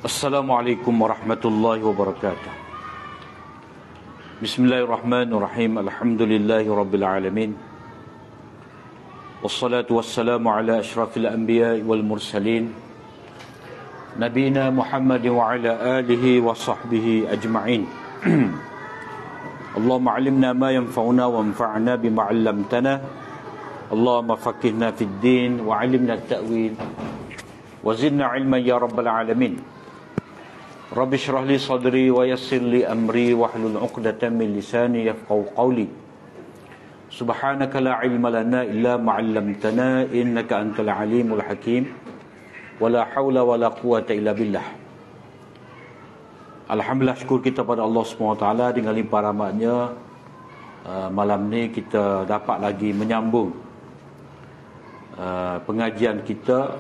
Assalamualaikum warahmatullahi wabarakatuh. Bismillahirrahmanirrahim. Alhamdulillahi rabbil alamin. Wassalatu wassalamu ala asyrafil anbiya wal mursalin, Nabina Muhammad wa ala alihi wa sahbihi ajma'in. Allahumma alimna ma yanfa'una wa anfa'na bima 'allamtana. Allahumma faqihna fid din wa 'allimna at-ta'wil wa zidna 'ilman ya rabbal alamin. Rabbi shrah li sadri wa yassir li amri wahlul 'uqdatam min lisani yafqahu qawli. Subhanaka la 'ilma lana illa ma 'allamtana innaka antal alimul hakim. Wala haula wala quwata illa billah. Alhamdulillah, syukur kita pada Allah SWT dengan limpah rahmatnya. Malam ni kita dapat lagi menyambung pengajian kita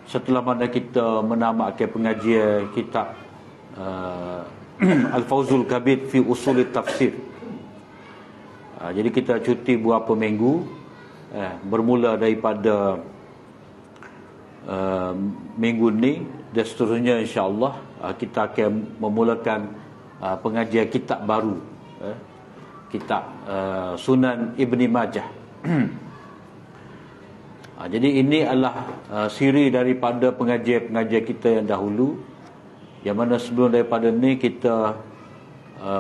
setelah mana kita menamatkan pengajian kitab Al-Fawzul Kabir fi Usulit Tafsir. Jadi kita cuti beberapa minggu, bermula daripada minggu ni dan seterusnya, insya-Allah kita akan memulakan pengajian kitab baru, kitab Sunan Ibni Majah. Jadi ini adalah siri daripada pengajian-pengajian kita yang dahulu, yang mana sebelum daripada ni kita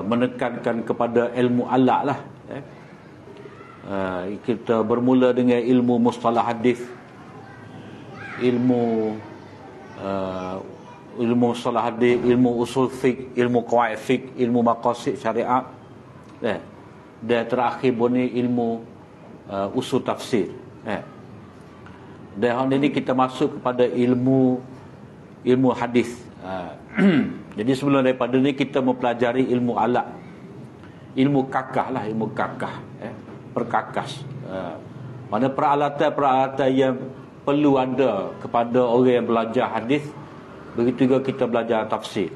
menekankan kepada ilmu alaq lah. Kita bermula dengan ilmu mustalah hadis, ilmu mustalah hadis, ilmu usul fiqh, ilmu qawaid fiqh, ilmu maqasid syariat, dan terakhir pun ni ilmu usul tafsir. Dan hari ini kita masuk kepada ilmu hadis. Jadi sebelum daripada ni kita mempelajari ilmu alat, ilmu kakah lah, ilmu kakah, perkakas. Mana peralatan yang perlu ada kepada orang yang belajar hadis. Begitu juga kita belajar tafsir.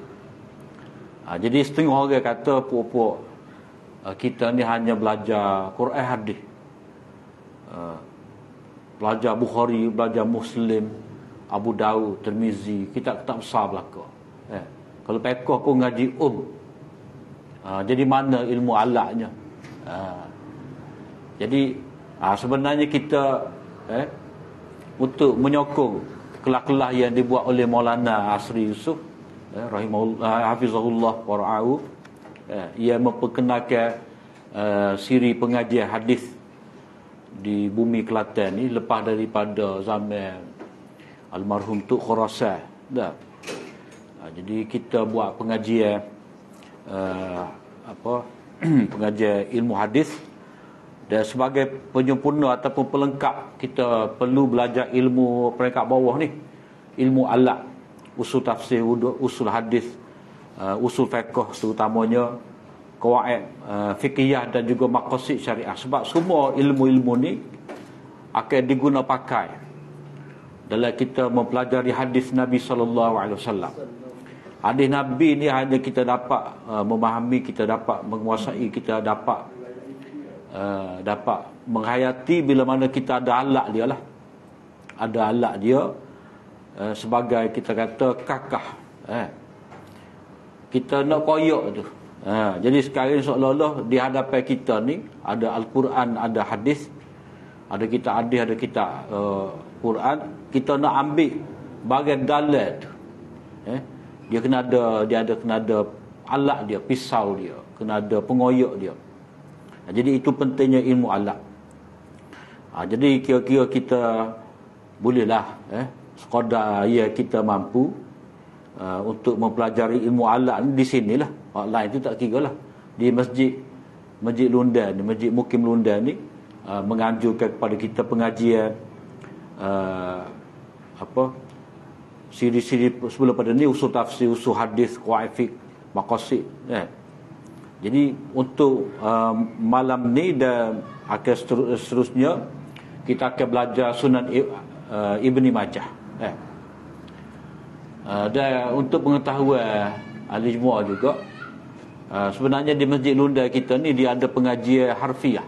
Jadi setengah orang kata puak-puak kita ni hanya belajar Quran hadis, belajar Bukhari, belajar Muslim, Abu Daud, Tirmizi, kitab-kitab besar belaka. Kalau pekoh pun ngaji jadi mana ilmu alaknya? Jadi sebenarnya kita untuk menyokong kelah-kelah yang dibuat oleh Maulana Asri Yusof, rahimahullah, hafizahullah wa ra'ahu, ia memperkenalkan siri pengajian hadis di bumi Kelantan ni lepas daripada zaman almarhum Tuk Khurasan dah. Jadi kita buat pengajian pengajian ilmu hadis, dan sebagai penyempurna ataupun pelengkap kita perlu belajar ilmu peringkat bawah ni, ilmu alat, usul tafsir, usul hadis, usul fiqh, terutamanya qawaid fiqhiyah dan juga maqasid syariah. Sebab semua ilmu-ilmu ni akan diguna pakai dalam kita mempelajari hadis Nabi SAW. Hadis Nabi ni hanya kita dapat memahami, kita dapat menguasai, kita dapat menghayati bila mana kita ada alat dia lah. Ada alat dia sebagai kita kata kakah. Kita nak koyok tu. Jadi sekarang seolah-olah di hadapan kita ni ada Al-Quran, ada hadis, ada kitab hadis, ada kitab Quran. Kita nak ambil bahagian dalil tu. Dia kena ada alat dia, pisau dia, kena ada pengoyak dia. Jadi itu pentingnya ilmu alat. Jadi kira-kira kita bolehlah sekadar ya kita mampu untuk mempelajari ilmu alat di sinilah. Lain itu tak kira lah. Di Masjid Lundan, Masjid Mukim Lundan ni menganjurkan kepada kita pengajian siri-siri sebelum pada ni, usul tafsir, usul hadis, qawaid fiqh, maqasid. Jadi untuk malam ni dan akan seterusnya kita akan belajar Sunan Ibni Majah. Dan untuk pengetahuan ahli jemaah juga, sebenarnya di Masjid Lundan kita ni dia ada pengajian harfiah.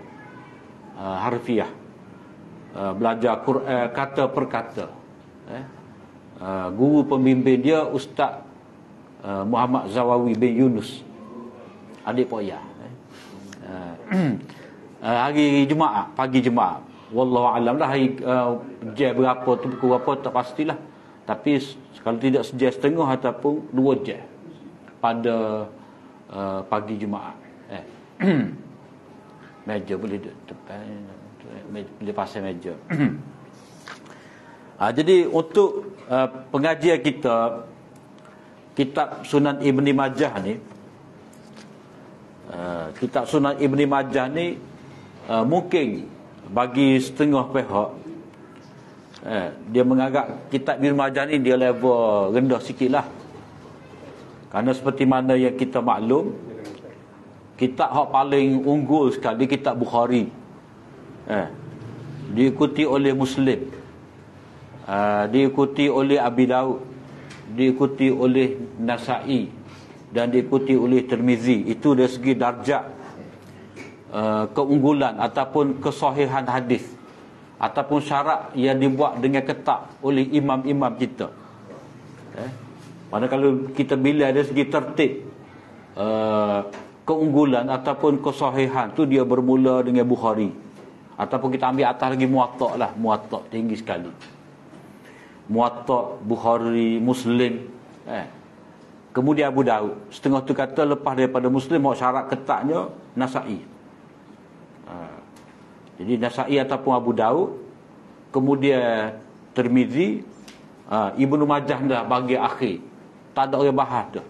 belajar Quran kata per kata. Guru pembimbing dia Ustaz Muhammad Zawawi bin Yunus, adik Poya. Hari Jumaat, pagi Jumaat. Wallahu alam lah hari jam berapa tu pukul berapa tak pastilah. Tapi kalau tidak sejam setengah ataupun 2 jam pada pagi Jumaat. Meja boleh duduk depan, boleh pasang meja. Jadi untuk pengajian kita, kitab Sunan Ibni Majah ni, kitab Sunan Ibni Majah ni mungkin bagi setengah pihak dia menganggap kitab Ibni Majah ni dia level rendah sikit lah. Kerana seperti mana yang kita maklum, kitab yang paling unggul sekali kitab Bukhari, diikuti oleh Muslim, diikuti oleh Abi Daud, diikuti oleh Nasa'i, dan diikuti oleh Tirmizi. Itu dari segi darjat keunggulan ataupun kesahihan hadis ataupun syarat yang dibuat dengan ketat oleh imam-imam kita. Pada kalau kita bila dari segi tertib keunggulan ataupun kesahihan tu dia bermula dengan Bukhari, ataupun kita ambil atas lagi Muwatta lah. Muwatta tinggi sekali, Muwatta, Bukhari, Muslim, kemudian Abu Daud. Setengah tu kata lepas daripada Muslim mau syarat ketatnya Nasa'i. Jadi Nasa'i ataupun Abu Daud, kemudian Tirmizi, Ibnu Majah dah bagi akhir. Tak ada orang bahas dah.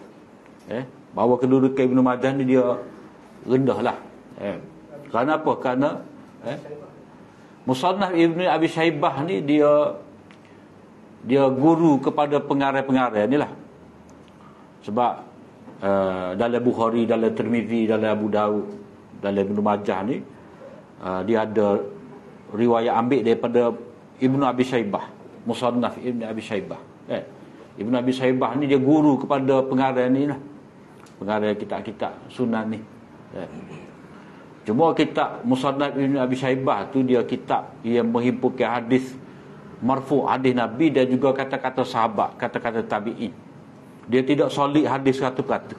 Bahawa kedudukan Ibnu Majah ni dia rendah lah. Kerana apa? Kerana Musannaf Ibnu Abi Syaibah ni dia guru kepada pengarang-pengarang ni lah. Sebab dalam Bukhari, dalam Tirmizi, dalam Abu Daud, dalam Ibnu Majah ni dia ada riwayat ambil daripada Ibnu Abi Syaibah, Musannaf Ibnu Abi Syaibah. Ibnu Abi Syaibah ni dia guru kepada pengarang ni lah, pengarang kitab-kitab Sunan ni. Cuma kitab Musannaf Ibnu Abi Syaibah tu dia kitab yang menghimpunkan hadis marfu', hadis Nabi, dan juga kata-kata sahabat, kata-kata tabi'in. Dia tidak solid hadis 100%.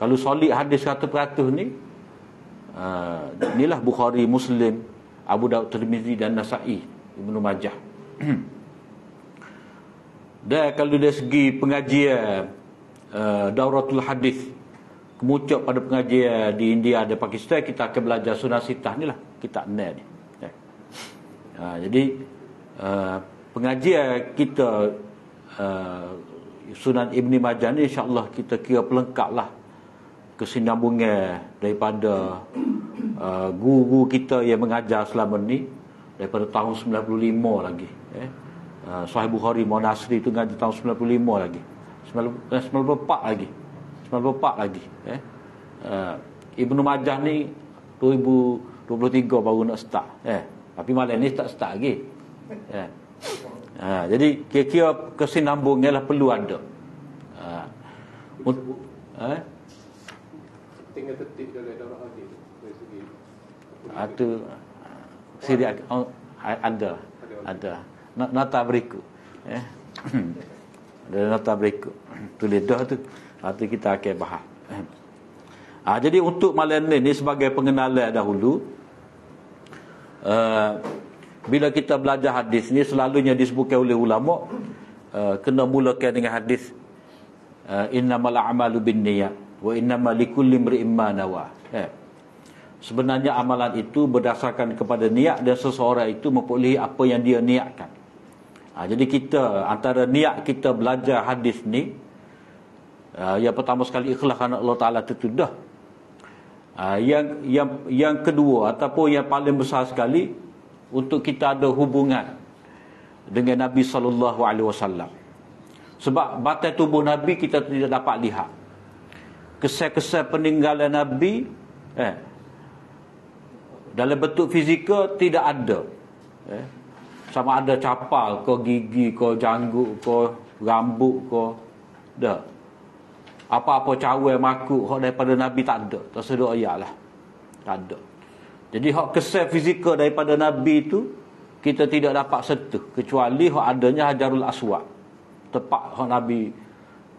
Kalau solid hadis 100% ni, inilah Bukhari, Muslim, Abu Daud, Tirmizi dan Nasa'i, Ibnu Majah. Dan kalau dari segi pengajian Dauratul Hadis, kemuncak pada pengajian di India dan Pakistan, kita akan belajar Sunan Sittah ni lah, kitab ni. Jadi pengajian kita Sunan Ibni Majah ni insya-Allah kita kira pelengkap lah kesinambungan daripada guru kita yang mengajar selama ni daripada tahun 95 lagi. Sahih Bukhari Monasri tu ngaji tahun 95 lagi. 94 lagi. 94 lagi. Ibnu Majah ni 2023 baru nak start. Tapi malam ni tak start lagi. Jadi kira-kira kesinambungan lah perlu ada. Tinggal tertib dalam daurah hadis dari segi itu siri ada nota berikut. Ada nota berikut tulis dah tu. Nanti kita akan bahas. Jadi untuk malam ni sebagai pengenalan dahulu, bila kita belajar hadis ni selalunya disebutkan oleh ulama kena mulakan dengan hadis innamal a'malu binniyat wa innamal likulli imri'in ma nawa. Sebenarnya amalan itu berdasarkan kepada niat, dan seseorang itu memperolehi apa yang dia niatkan. Jadi kita antara niat kita belajar hadis ni, yang pertama sekali ikhlas kerana Allah Taala itu dah. Yang kedua ataupun yang paling besar sekali, untuk kita ada hubungan dengan Nabi sallallahu alaihi wasallam. Sebab batin tubuh Nabi kita tidak dapat lihat. Kesan-kesan peninggalan Nabi dalam bentuk fizikal tidak ada. Sama ada capal ke gigi ke janggut ke rambut ke dah. Apa-apa cawan makuk hak daripada Nabi tak ada. Tersedia ayatlah. Tak ada. Jadi hak kesan fizikal daripada Nabi itu kita tidak dapat sentuh kecuali hak adanya Hajarul Aswad, tempat hak Nabi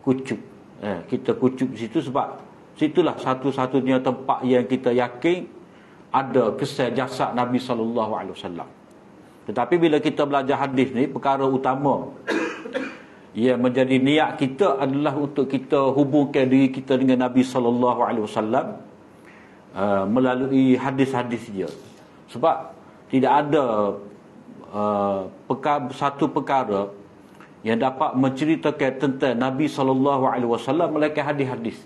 kucup. Kita kucup di situ sebab situlah satu-satunya tempat yang kita yakin ada kesan jasad Nabi SAW. Tetapi bila kita belajar hadis ni, perkara utama yang menjadi niat kita adalah untuk kita hubungkan diri kita dengan Nabi SAW melalui hadis-hadis dia. Sebab tidak ada satu perkara yang dapat menceritakan tentang Nabi SAW melainkan hadis-hadis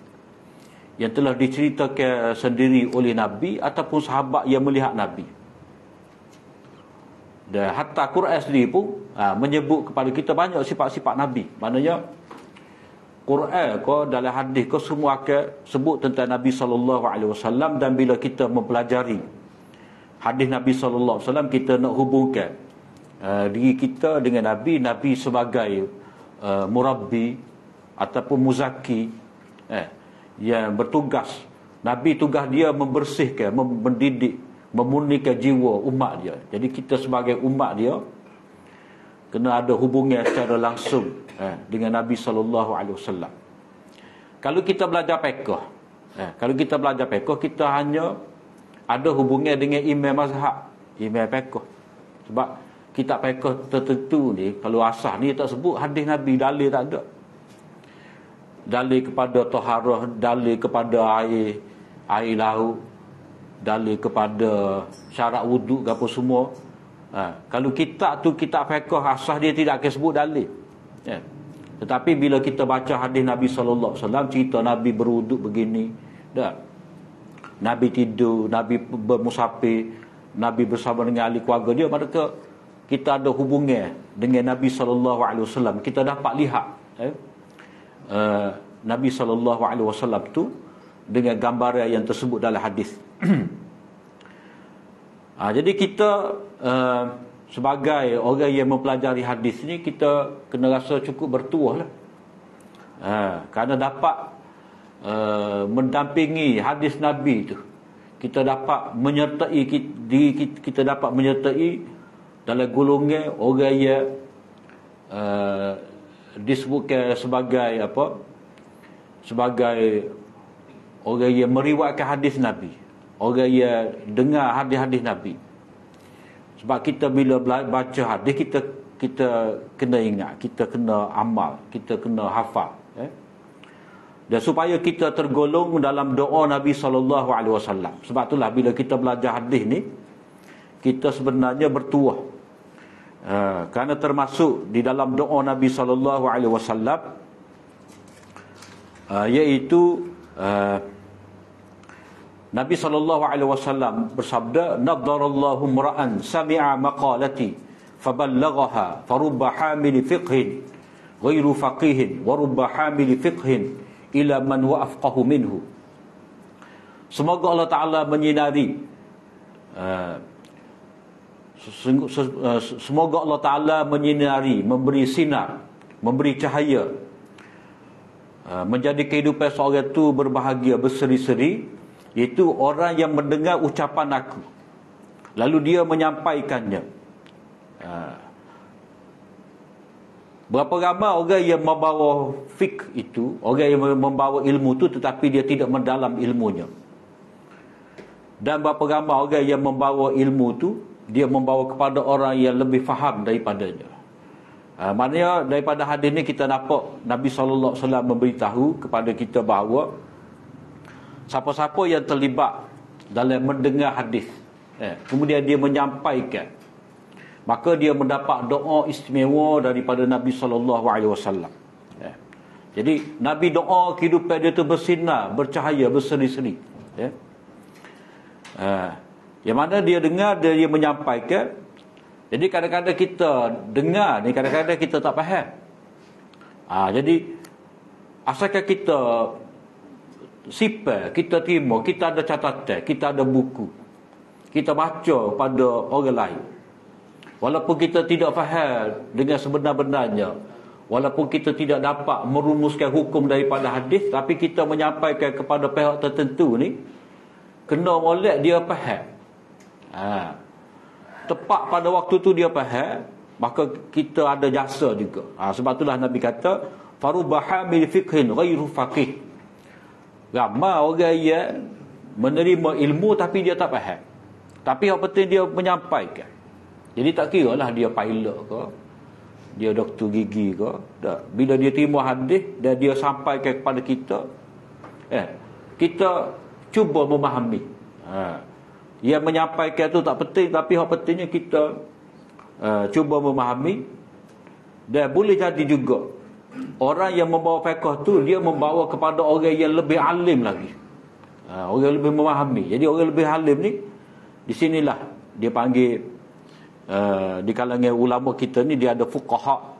yang telah diceritakan sendiri oleh Nabi ataupun sahabat yang melihat Nabi. Dan hatta Quran sendiri pun menyebut kepada kita banyak sifat-sifat Nabi. Maknanya Quran ko dalam hadis ko semua akan sebut tentang Nabi SAW. Dan bila kita mempelajari hadis Nabi SAW, kita nak hubungkan diri kita dengan Nabi sebagai murabbi ataupun muzaki yang bertugas. Nabi tugas dia membersihkan, mendidik, memurnikan jiwa umat dia. Jadi kita sebagai umat dia kena ada hubungan secara langsung dengan Nabi SAW. Kalau kita belajar fiqh, kita hanya ada hubungan dengan imam mazhab, imam fiqh. Sebab kitab fiqh tertentu ni, kalau asas ni tak sebut hadis Nabi, dalil tak ada. Dalil kepada taharah, dalil kepada air laut, dalil kepada syarat wuduk ke apa semua. Kalau kitab tu kitab fiqh asas, dia tidak akan sebut dalil. Tetapi bila kita baca hadis Nabi SAW, cerita Nabi berwuduk begini, Nabi tidur, Nabi bermusafir, Nabi bersama dengan ahli keluarga dia, maka kita ada hubungan dengan Nabi SAW. Kita dapat lihat Nabi SAW tu dengan gambaran yang tersebut dalam hadis. Jadi kita sebagai orang yang mempelajari hadis ni, kita kena rasa cukup bertuah lah. Kerana dapat mendampingi hadis Nabi tu, kita dapat menyertai kita dapat menyertai dalam golongan orang yang disebutkan sebagai sebagai orang yang meriwayatkan hadis Nabi, orang yang dengar hadis-hadis Nabi. Sebab kita bila baca hadis, kita kena ingat, kita kena amal, kita kena hafal. Dan supaya kita tergolong dalam doa Nabi SAW. Sebab itulah bila kita belajar hadis ni, kita sebenarnya bertuah. Kerana termasuk di dalam doa Nabi SAW, iaitu Nabi SAW bersabda, "Naddarallahu mra'an sami'a maqalati faballaghaha farubba hamili fiqhin ghairu faqihin wa rubba hamili fiqhin ila man wa afqahu minhu." Semoga Allah Ta'ala menyinari, semoga Allah Ta'ala menyinari, memberi sinar, memberi cahaya, menjadi kehidupan seorang itu berbahagia, berseri-seri, iaitu orang yang mendengar ucapan aku lalu dia menyampaikannya. Berapa ramai orang yang membawa fiqh itu, orang yang membawa ilmu itu tetapi dia tidak mendalam ilmunya. Dan berapa ramai orang yang membawa ilmu itu, dia membawa kepada orang yang lebih faham daripadanya. Maknanya daripada hadis ni kita nampak Nabi SAW memberitahu kepada kita bahawa siapa-siapa yang terlibat dalam mendengar hadis, kemudian dia menyampaikan, maka dia mendapat doa istimewa daripada Nabi SAW. Jadi Nabi doa kehidupan dia tu bersinar, bercahaya, berseri-seri. Yang mana dia dengar, dia menyampaikan. Jadi kadang-kadang kita dengar ni, kadang-kadang kita tak faham. Jadi asalkan kita sipar, kita terima, kita ada catatan, kita ada buku, kita baca pada orang lain, walaupun kita tidak faham dengan sebenar-benarnya, walaupun kita tidak dapat merumuskan hukum daripada hadis, tapi kita menyampaikan kepada pihak tertentu ni, kena molek dia faham. Tepat pada waktu tu dia faham, maka kita ada jasa juga. Sebab itulah Nabi kata farubaha bil fiqhin ghairu faqih. Ramai orang yang menerima ilmu tapi dia tak faham. Tapi yang penting dia menyampaikan. Jadi tak kira lah dia pilot ke, dia doktor gigi ke, tak. Bila dia terima hadis dan dia sampaikan kepada kita, kita cuba memahami. Yang menyampaikan tu tak penting, tapi yang pentingnya kita cuba memahami. Dan boleh jadi juga orang yang membawa fiqh tu dia membawa kepada orang yang lebih alim lagi, orang yang lebih memahami. Jadi orang lebih alim ni, di sinilah dia panggil di kalangan ulama kita ni dia ada fuqaha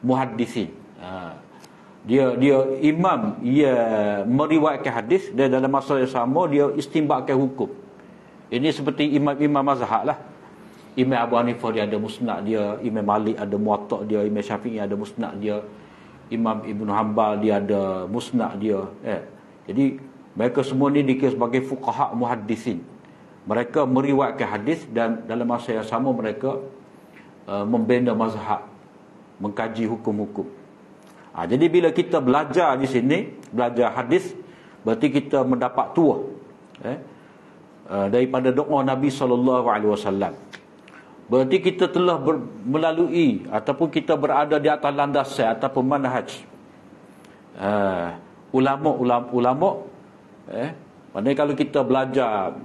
muhaddisin. Dia imam, ia meriwayatkan hadis dan dalam masa yang sama dia istinbatkan hukum. Ini seperti imam-imam mazhab lah. Imam Abu Hanifah dia ada musnad dia, Imam Malik ada muwatta dia, Imam Syafi'i ada musnad dia, Imam Ibn Hanbal dia ada musnad dia. Jadi mereka semua ni dikira sebagai fuqaha muhaddisin. Mereka meriwayatkan hadis dan dalam masa yang sama mereka membina mazhab, mengkaji hukum-hukum. Jadi bila kita belajar di sini, belajar hadis, berarti kita mendapat tuah daripada doa Nabi SAW. Berarti kita telah melalui ataupun kita berada di atas landasan ataupun manhaj ulama. Maknanya kalau kita belajar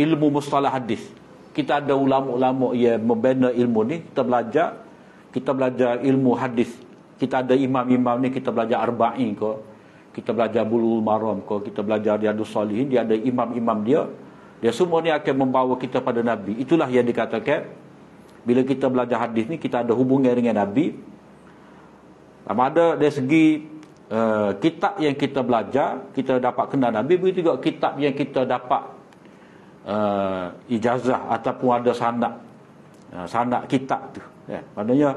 ilmu mustalah hadis, kita ada ulama-ulama yang membina ilmu ni, kita belajar ilmu hadis. Kita ada imam-imam ni, kita belajar arba'in ke, kita belajar Bulughul Maram ke, kita belajar Riyadhus Shalihin, dia ada imam-imam dia semua ni akan membawa kita pada Nabi. Itulah yang dikatakan bila kita belajar hadis ni kita ada hubungan dengan Nabi. Sama ada dari segi kitab yang kita belajar, kita dapat kenal Nabi. Begitu juga kitab yang kita dapat ijazah ataupun ada sanad kitab tu. Maknanya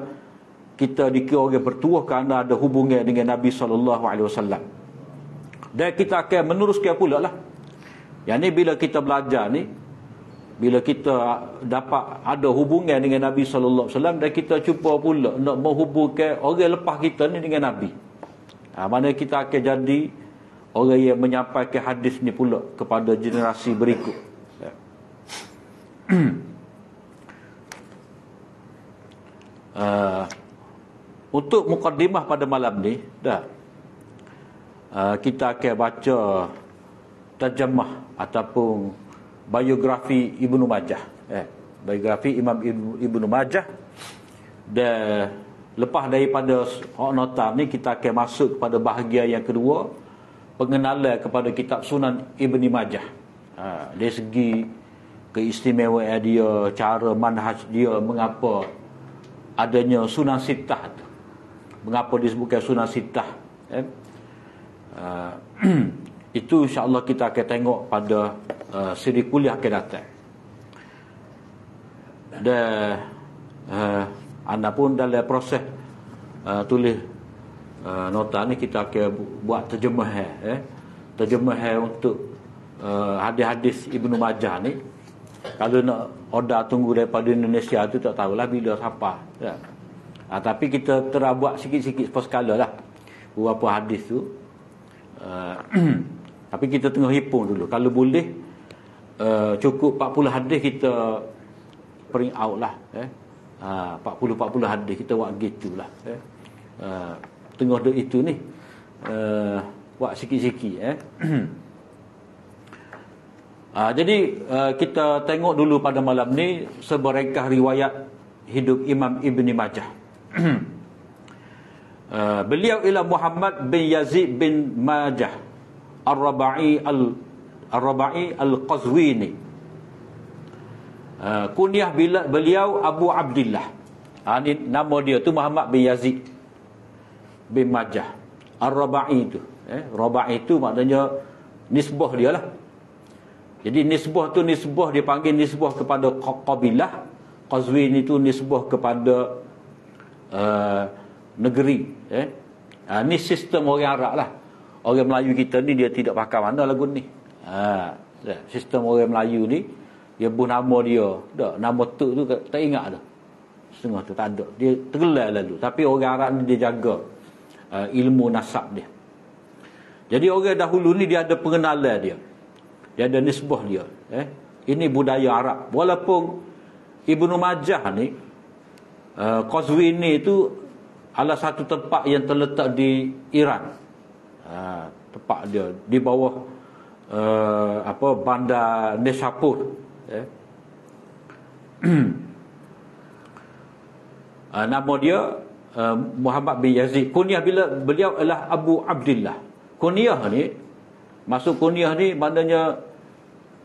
kita dikira orang bertuah kerana ada hubungan dengan Nabi SAW. Dan kita akan meneruskan pula lah. Yang ni bila kita belajar ni, bila kita dapat ada hubungan dengan Nabi SAW, dan kita cuba pula nak menghubungkan orang lepas kita ni dengan Nabi. Mana kita akan jadi orang yang menyampaikan hadis ni pula kepada generasi berikut. Untuk mukaddimah pada malam ni kita akan baca terjemah ataupun biografi Ibnu Majah, biografi Imam Ibnu Majah. Dan lepas daripada nota ni kita akan masuk kepada bahagian yang kedua, pengenalan kepada kitab Sunan Ibnu Majah. Dari segi keistimewaan dia, cara manhaj dia, mengapa adanya Sunan Sittah tu, mengapa disebutkan Sunan Sittah. Itu insya-Allah kita akan tengok pada siri kuliah akan datang. Dan anda pun dalam proses tulis nota ni kita akan buat terjemahan untuk hadis-hadis Ibnu Majah ni. Kalau nak order tunggu daripada Indonesia tu tak tahulah bila sampai. Tapi kita buat sikit-sikit per skala lah beberapa hadis tu. Tapi kita tengah himpun dulu. Kalau boleh cukup 40 hadis kita print out lah. 40 hadis kita buat gitulah. Tengah duk itu ni buat sikit-sikit. Jadi kita tengok dulu pada malam ni seberengkah riwayat hidup Imam Ibn Majah. Beliau ialah Muhammad bin Yazid bin Majah Ar-Raba'i Al-Qazwini. Kunyah beliau Abu Abdillah. Ini nama dia tu Muhammad bin Yazid bin Majah Ar-Raba'i itu. Raba'i itu maknanya nisbah dia lah. Jadi nisbah tu dia panggil nisbah kepada qabilah. Qazwini itu nisbah kepada negeri. Ni sistem orang Arab lah. Orang Melayu kita ni dia tidak pakai mana lagu ni. Sistem orang Melayu ni, dia pun nama dia. Tak, nama tok tu tak ingat dah. Setengah tu tak ada. Dia tergelar lalu. Tapi orang Arab ni dia jaga ilmu nasab dia. Jadi orang dahulu ni dia ada pengenalan dia. Dia ada nisbah dia. Ini budaya Arab. Walaupun Ibnu Majah ni, Qazwini tu adalah satu tempat yang terletak di Iran. Tempat dia di bawah bandar Nishapur. Nama dia Muhammad bin Yazid. Kunyah beliau adalah Abu Abdillah. Kunyah ni, masuk kunyah ni maknanya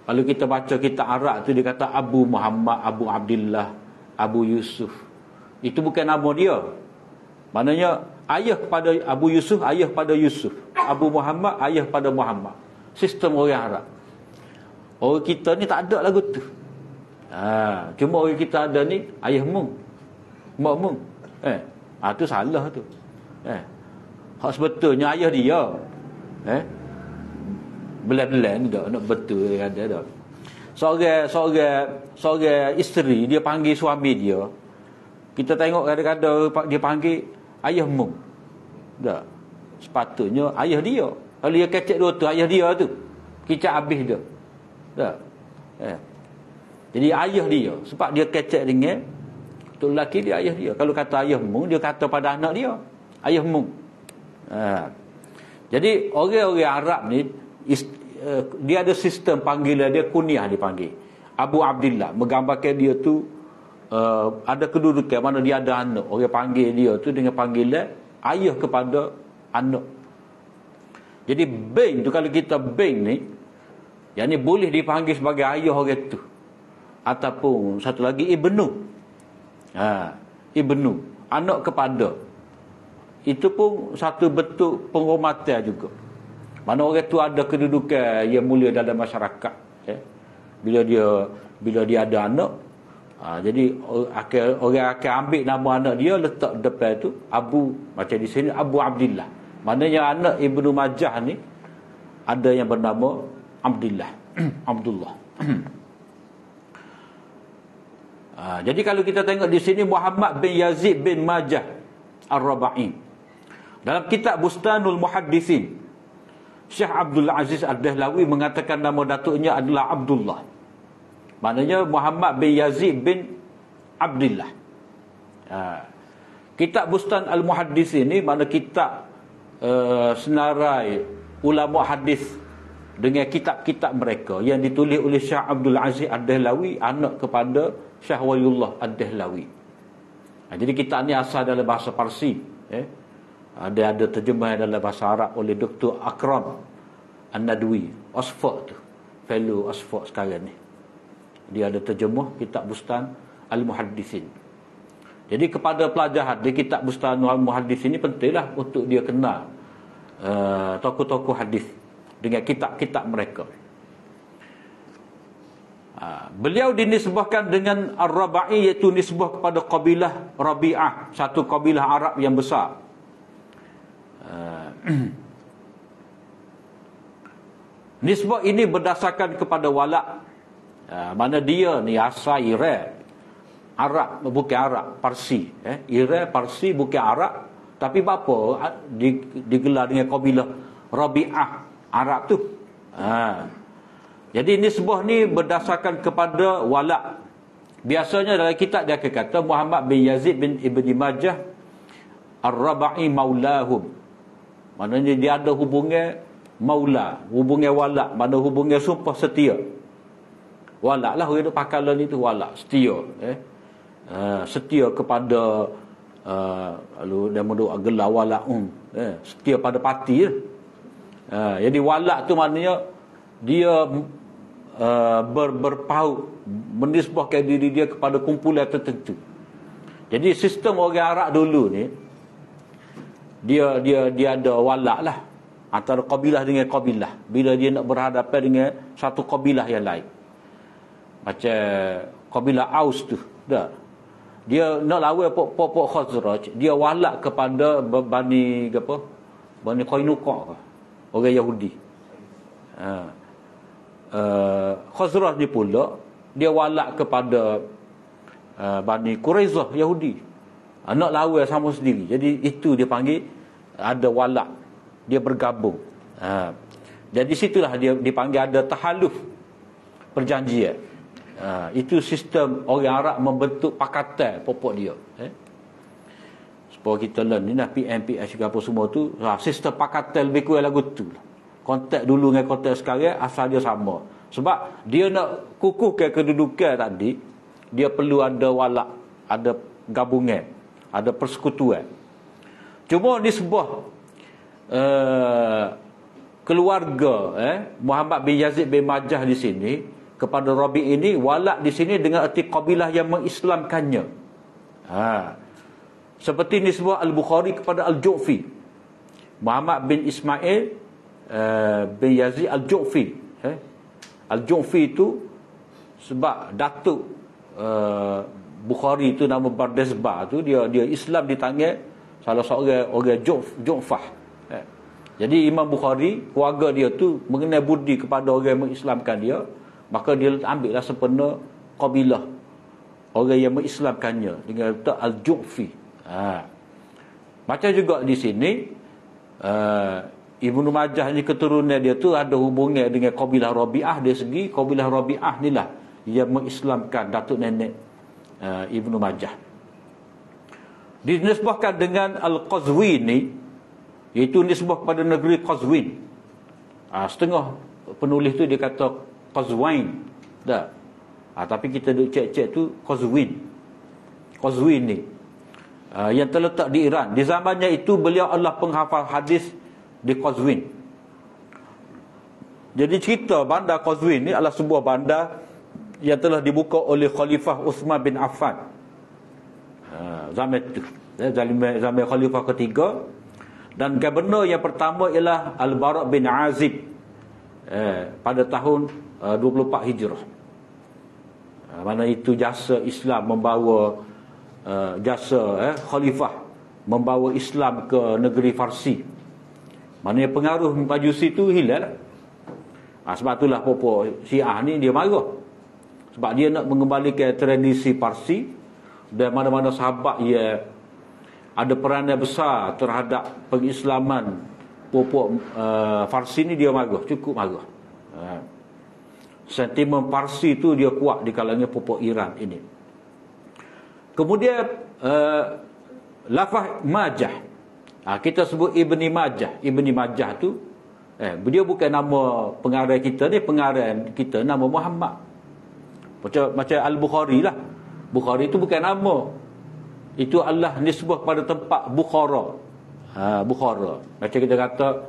kalau kita baca kitab Arab tu dia kata Abu Muhammad, Abu Abdillah, Abu Yusuf. Itu bukan nama dia. Maknanya ayah pada Abu Yusuf, ayah pada Yusuf. Abu Muhammad, ayah pada Muhammad. Sistem orang Arab. Orang kita ni tak ada lagu tu. Cuma orang kita ada ni ayah mung, mak mung. Tu salah tu. Hak sebetulnya ayah dia. Belan-belan dak nak betul dia ada dak. Seorang isteri dia panggil suami dia. Kita tengok kadang-kadang dia panggil ayah mung. Tak. Sepatutnya ayah dia. Kalau dia kecek dua tu ayah dia tu. Kicap habis dia. Tak. Jadi ayah dia sebab dia kecek dengan tu lelaki dia ayah dia. Kalau kata ayah mung dia kata pada anak dia ayah mung. Jadi orang-orang Arab ni dia ada sistem panggilan dia kunyah dipanggil. Abu Abdillah menggambarkan dia tu ada kedudukan mana dia ada anak. Orang panggil dia tu dengan panggilan ayah kepada anak. Jadi bin tu kalau kita bin ni yang ni boleh dipanggil sebagai ayah orang tu. Ataupun satu lagi ibnu. Ibnu, anak kepada. Itu pun satu bentuk penghormatan juga. Mana orang tu ada kedudukan yang mulia dalam masyarakat. Bila dia ada anak, jadi orang akan ambil nama anak dia letak depan tu Abu, macam di sini Abu Abdillah. Maknanya anak Ibnu Majah ni ada yang bernama Abdillah. Abdullah. Jadi kalau kita tengok di sini Muhammad bin Yazid bin Majah Ar-Rabai. Dalam kitab Bustanul Muhaddisin, Syekh Abdul Aziz Ad-Dahlawi mengatakan nama datuknya adalah Abdullah. Maknanya Muhammad bin Yazid bin Abdillah. Kitab Bustan Al-Muhaddisin ini mana kitab senarai ulama hadis dengan kitab-kitab mereka yang ditulis oleh Syekh Abdul Aziz Ad-Dahlawi, anak kepada Syekh Waliullah Ad-Dahlawi. Jadi kitab ni asal dalam bahasa Parsi. Ada terjemah dalam bahasa Arab oleh Dr. Akram An-Nadwi, Oxford tu, fellow Oxford sekarang ni. Dia ada terjemah kitab Bustan Al-Muhaddisin. Jadi kepada pelajar di kitab Bustan Al-Muhaddisin ini pentinglah untuk dia kenal tokoh-tokoh hadis dengan kitab-kitab mereka. Beliau dinisbahkan dengan Ar-Rabai, iaitu nisbah kepada kabilah Rabi'ah, satu kabilah Arab yang besar. Nisbah ini berdasarkan kepada walak. Mana dia ni asal Iran, Arab, bukan Arab, Parsi. Iran, Parsi, bukan Arab. Tapi bapa digelar dengan kabilah Rabi'ah, Arab tu. Jadi nisbah ni berdasarkan kepada walak. Biasanya dalam kitab dia kata Muhammad bin Yazid bin Ibni Majah Ar-Rabai maulahum. Maknanya dia ada hubungan maula, hubungan walak, mana hubungan sumpah setia. Walak lah orang pakalan itu walak, setia. Setia kepada lalu dia menduk gelar walak setia pada parti. Jadi walak tu maknanya dia berpaut, menisbahkan diri dia kepada kumpulan tertentu. Jadi sistem orang Arab dulu ni dia ada walak lah antara kabilah dengan kabilah bila dia nak berhadapan dengan satu kabilah yang lain. Macam kabilah Aus tu, dah. Dia nak lawan pokok Khazraj, dia walak kepada Bani apa? Bani Qainuqa, orang Yahudi. Khazraj ni pula dia walak kepada Bani Quraizah Yahudi, nak lawan sama sendiri. Jadi itu dia panggil ada walak, dia bergabung. Jadi situlah dia dipanggil ada tahaluf, perjanjian. Itu sistem orang Arab membentuk pakatan pokok dia. Supaya kita learn ni lah PMPS apa semua tu, sistem pakatan lebih kurang lagu tu lah. Kontak dulu dengan kontak sekarang asal dia sama. Sebab dia nak kukuhkan kedudukan tadi, dia perlu ada walak, ada gabungan, ada persekutuan. Cuma di sebuah keluarga Muhammad bin Yazid bin Majah di sini kepada Rabi' ini, walak di sini dengan erti kabilah yang mengislamkannya. Seperti nisbah Al-Bukhari kepada Al-Ju'fi, Muhammad bin Ismail bin Yazid Al-Ju'fi. Al-Ju'fi itu sebab datuk Bukhari itu nama Bardesbah tu, dia Islam di tangan salah seorang orang Ju'fah. Jadi Imam Bukhari, keluarga dia tu mengenai budi kepada orang yang mengislamkan dia, maka dia ambillah sepenuh kabilah orang yang mengislamkannya dengan Al-Ju'fi. Macam juga di sini Ibnu Majah ni keturunan dia tu ada hubungan dengan kabilah Rabi'ah. Dari segi kabilah Rabi'ah ni lah yang mengislamkan datuk nenek Ibnu Majah. Dinisbahkan dengan Al-Qazwin ni, iaitu nisbah kepada negeri Qazwin. Setengah penulis tu dia kata Qazwain dah. Tapi kita duk cek-cek tu Qazwin ni yang terletak di Iran. Di zamannya itu beliau adalah penghafal hadis di Qazwin. Jadi cerita bandar Qazwin ni adalah sebuah bandar yang telah dibuka oleh Khalifah Uthman bin Affan. Zaman itu, zaman Khalifah ketiga. Dan gubernur yang pertama ialah Al-Bara' bin Azib pada tahun 24 Hijrah. Mana itu jasa Islam membawa jasa Khalifah membawa Islam ke negeri Farsi. Maknanya pengaruh Majusi itu hilang. Sebab itulah popo Syiah ni dia marah. Sebab dia nak mengembalikan tradisi Parsi, dan mana-mana sahabat ia ada peranan besar terhadap pengislaman popok Farsi ni, dia marah, cukup marah. Sentimen Parsi tu dia kuat di kalangan popok Iran ini. Kemudian lafaz Majah, kita sebut Ibni Majah. Ibni Majah tu dia bukan nama pengarang kita ni, pengarang kita nama Muhammad. Macam Al-Bukhari lah. Bukhari itu bukan nama, itu adalah nisbah pada tempat Bukhara. Bukhara. Macam kita kata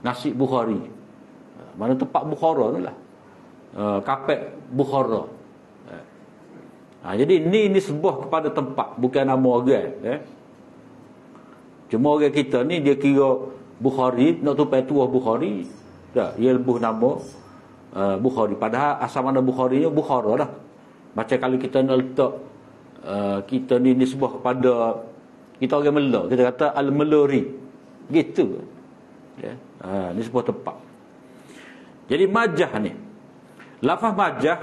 nasi Bukhari, mana tempat Bukhara tu lah. Kapek Bukhara. Jadi ni nisbah kepada tempat, bukan nama orang. Cuma orang kita ni dia kira Bukhari, nak tupai tuah Bukhari dah, dia lebuh nama Bukhari. Padahal asal mana Bukhari ni Bukhara dah. Macam kalau kita nak letak kita ni nisbah kepada kita orang Mela, kita kata Al-Melori gitu. Nisbah tempat. Jadi Majah ni, lafaz Majah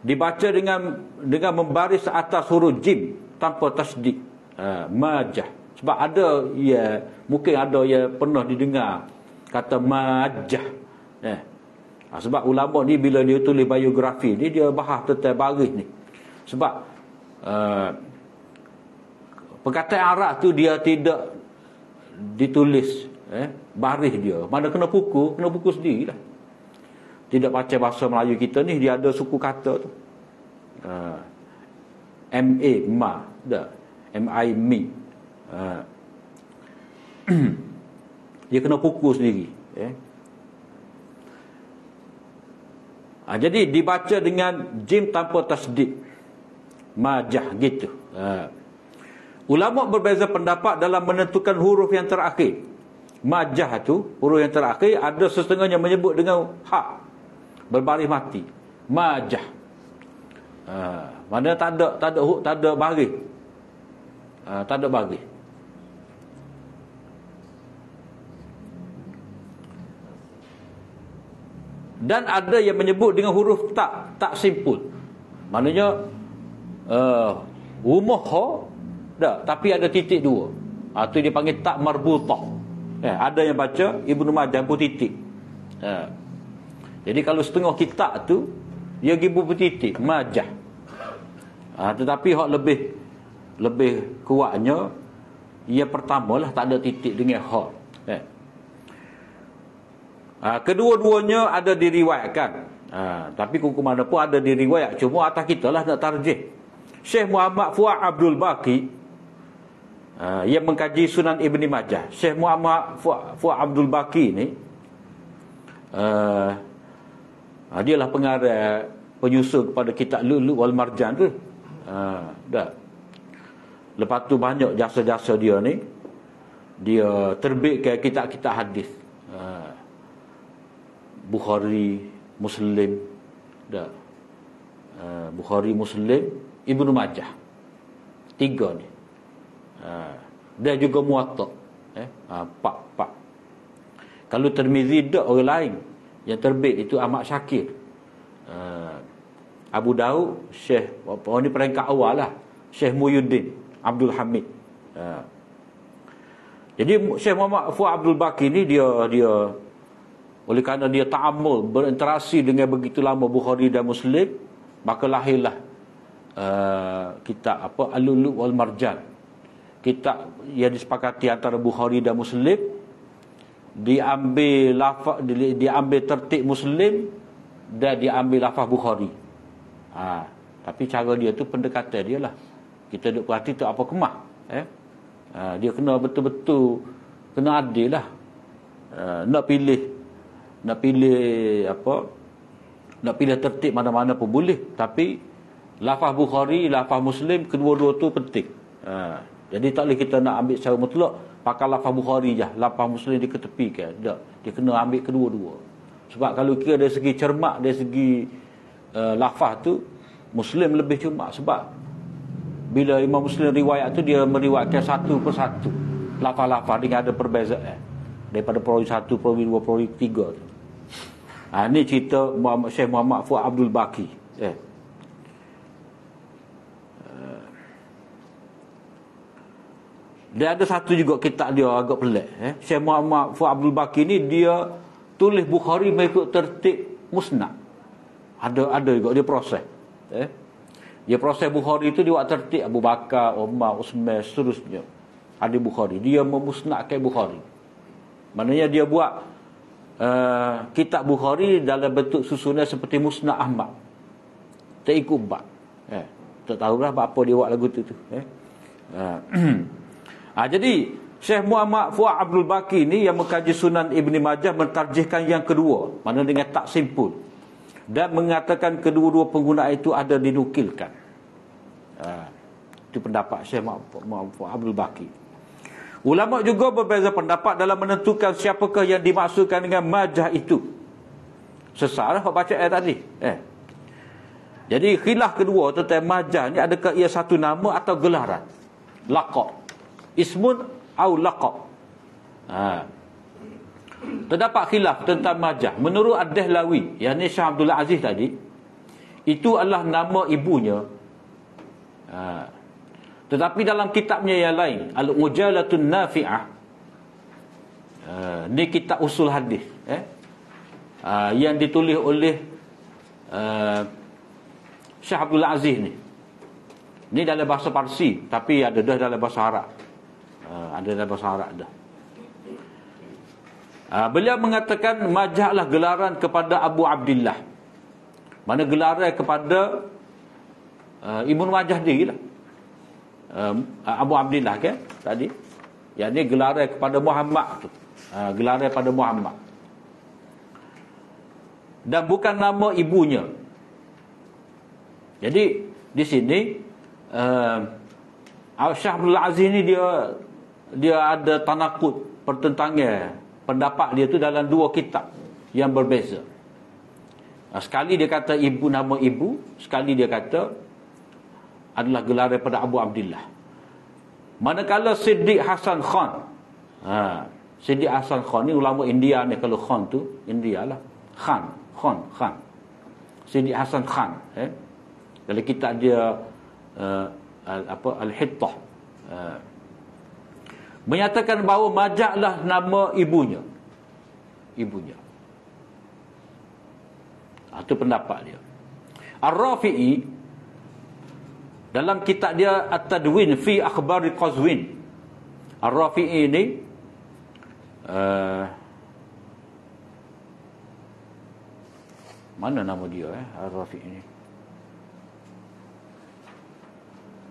dibaca dengan membaris atas huruf jim tanpa tasdid. Majah. Sebab ada mungkin ada yang pernah didengar kata Majah. Sebab ulama ni bila dia tulis biografi ni, dia bahas tentang baris ni. Sebab perkataan Arab tu dia tidak ditulis baris dia. Mana kena pukul sendiri lah. Tidak baca bahasa Melayu kita ni, dia ada suku kata tu. M-A, ma, dah. M-I, mi. Dia kena pukul sendiri. Jadi dibaca dengan jim tanpa tasdid. Majah gitu. Ulama berbeza pendapat dalam menentukan huruf yang terakhir. Majah tu, huruf yang terakhir, ada setengahnya menyebut dengan hak, berbaris mati. Majah. Mana tak ada baris. Tak ada baris. Dan ada yang menyebut dengan huruf tak simpul. Maknanya rumah ha dah, tapi ada titik dua. Tu dia panggil tak marbutah. Ada yang baca Ibnu Majah pun titik. Jadi kalau setengah kitab tu dia gibu bertitik Majah. Tetapi hak lebih kuatnya yang pertamalah tak ada titik dengan ha. Kedua-duanya ada diriwayatkan. Tapi hukum mana pun ada diriwayat. Cuma atas kita lah nak tarjih. Syekh Muhammad Fuad Abdul Baqi yang mengkaji Sunan Ibni Majah. Syekh Muhammad Fuad Abdul Baqi ni dialah pengarang penyusun kepada kitab Lu'lu' wal Marjan tu. Dah. Lepas tu banyak jasa-jasa dia ni. Dia terbitkan kitab-kitab hadis. Bukhari, Muslim, dah. Bukhari, Muslim, Ibnu Majah. 3 ni. Dan juga Muwatta. Pak. Kalau Tirmizi dak orang lain yang terbit itu Ahmad Syakir. Abu Daud Syekh ni peringkat awal lah, Syekh Muhyiddin Abdul Hamid. Jadi Syekh Muhammad Fuad Abdul Baqi ni dia oleh kerana dia ta'ammul, berinteraksi dengan begitu lama Bukhari dan Muslim, maka lahirlah kitab Al-Lu'lu' wal Marjan. Kitab yang disepakati antara Bukhari dan Muslim, diambil tertib Muslim dan diambil lafaz Bukhari. Tapi cara dia tu pendekatan dia lah. Kita duk perhati tu apa kemah. Dia kena betul-betul kena adil lah. Nak pilih tertib mana-mana pun boleh, tapi lafaz Bukhari, lafaz Muslim, kedua-dua tu penting. Jadi tak boleh kita nak ambil secara mutlak pakai lafaz Bukhari je, lafaz Muslim diketepikan. Tak, dia kena ambil kedua-dua. Sebab kalau kira dari segi cermat, dari segi lafaz tu Muslim lebih cermat. Sebab bila Imam Muslim riwayat tu, dia meriwayatkan satu persatu lafaz-lafaz dengan ada perbezaan daripada perawi 1, perawi 2, perawi 3 tu. Ini cerita Syekh Muhammad Fuad Abdul Baqi. Dia ada satu juga kitab dia agak pelik. Syekh Muhammad Fuad Abdul Baqi ni dia tulis Bukhari mengikut tertib musnad. Ada juga dia proses. Dia proses Bukhari itu dia buat tertib Abu Bakar, Umar, Utsman, seterusnya. Ada Bukhari. Dia memusnadkan Bukhari. Maknanya dia buat kitab Bukhari dalam bentuk susunan seperti Musnad Ahmad. Tak ikut bab. Tak tahulah apa dia buat lagu tu. Jadi Syekh Muhammad Fuad Abdul Baqi ni yang mengkaji Sunan Ibni Majah mentarjihkan yang kedua, mana dengan tak simpul, dan mengatakan kedua-dua penggunaan itu ada dinukilkan. Itu pendapat Syekh Muhammad Fuad Abdul Baqi. Ulama juga berbeza pendapat dalam menentukan siapakah yang dimaksudkan dengan majah itu. Sesar apa baca ayat tadi. Jadi khilaf kedua tentang majah ni, adakah ia satu nama atau gelaran? Laqab. Ismun au laqab. Terdapat khilaf tentang majah. Menurut Ad-Dahlawi, yang ni Syekh Abdul Aziz tadi, itu adalah nama ibunya. Tetapi dalam kitabnya yang lain, Al-Ujalatun Nafi'ah, ni kitab usul hadis, yang ditulis oleh Syekh Abdul Aziz ni. Ni dalam bahasa Parsi, tapi ada dah dalam bahasa Arab. Ada dalam bahasa Arab dah. Beliau mengatakan majahlah gelaran kepada Abu Abdillah. Mana gelaran kepada Ibnu Majah dirilah. Abu Abdillah kan tadi. Yang ni gelaran kepada Muhammad tu. Gelaran pada Muhammad. Dan bukan nama ibunya. Jadi di sini Syekh Abdul Aziz ni dia ada tanakut, pertentangan pendapat dia tu dalam dua kitab yang berbeza. Sekali dia kata ibu, nama ibu, sekali dia kata adalah gelar daripada Abu Abdillah. Manakala Siddiq Hasan Khan, Siddiq Hasan Khan ni ulama India ni, kalau Khan tu India lah, Khan Sidi Hasan Khan, dalam kitab dia Al-Hittah, menyatakan bahawa Majahlah nama ibunya. Itu pendapat dia. Ar-Rafi'i dalam kitab dia At-Tadwin fi Akhbari Qazwin, Ar-Rafi'i ini mana nama dia Ar-Rafi'i ini?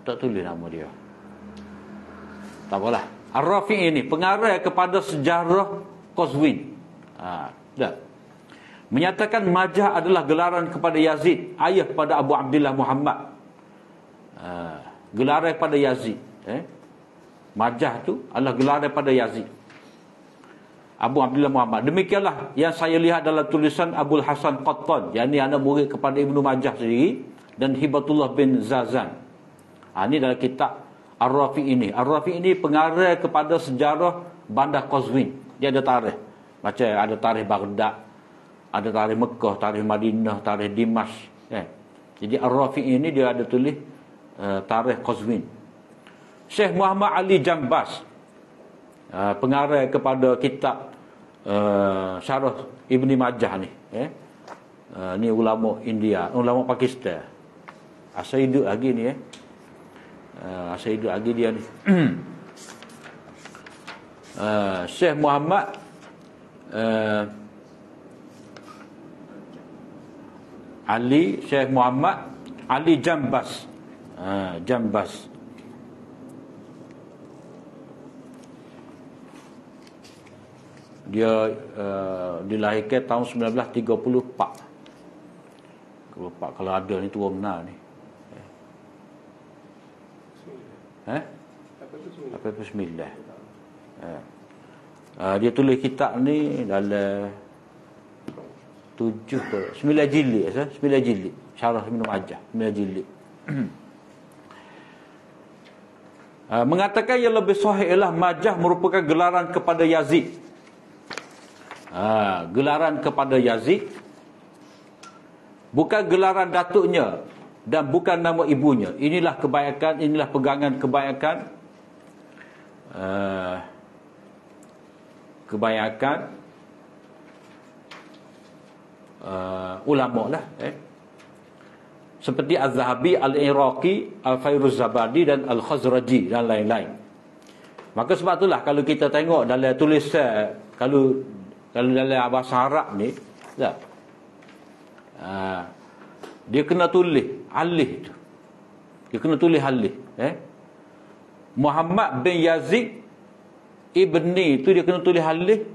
Tak tulis nama dia. Tak apalah. Ar-Rafi'i ini pengarah kepada sejarah Qazwin. Dah. Menyatakan Majah adalah gelaran kepada Yazid, ayah pada Abu Abdullah Muhammad. Gelaran pada Yazid. Majah tu adalah gelaran pada Yazid, Abu Abdullah Muhammad. Demikianlah yang saya lihat dalam tulisan Abul Hasan Qattan, yang ini anak murid kepada Ibnu Majah sendiri, dan Hibatullah bin Zazan. Ini dalam kitab Ar-Rafi'i ini. Ar-Rafi'i ini pengarah kepada sejarah Bandar Qazwin. Dia ada tarikh. Macam ada tarikh Baghdad, ada tarikh Mekah, tarikh Madinah, tarikh Dimash. Jadi Ar-Rafi'i ini dia ada tulis tarikh Qazwin. Syekh Muhammad Ali Jambas, pengarah kepada kitab Syarah Ibni Majah ni. Ni ulama India, ulama Pakistan. Asal hidup lagi ni asal hidup lagi dia ni. Syekh Muhammad Syekh Muhammad Ali Jambas. Jambas. Dia dilahirkan tahun 1934. Kalau ada ni tua benar ni. 89. Dia tulis kitab ni dalam 9 jilid, 9 jilid. Syarah Ibnu Majah, 9 jilid. Mengatakan yang lebih sahih ialah Majah merupakan gelaran kepada Yazid. Gelaran kepada Yazid, bukan gelaran datuknya dan bukan nama ibunya. Inilah kebaikan, inilah pegangan kebanyakan ulama lah, seperti Az-Zahabi, Al-Iraqi, Al-Fairuz Zabadi dan Al-Khazraji dan lain-lain. Maka sebab itulah kalau kita tengok dalam tulisan, kalau dalam bahasa Arab ni, dia kena tulis alif tu. Dia kena tulis alif. Muhammad bin Yazid ibni tu dia kena tulis alif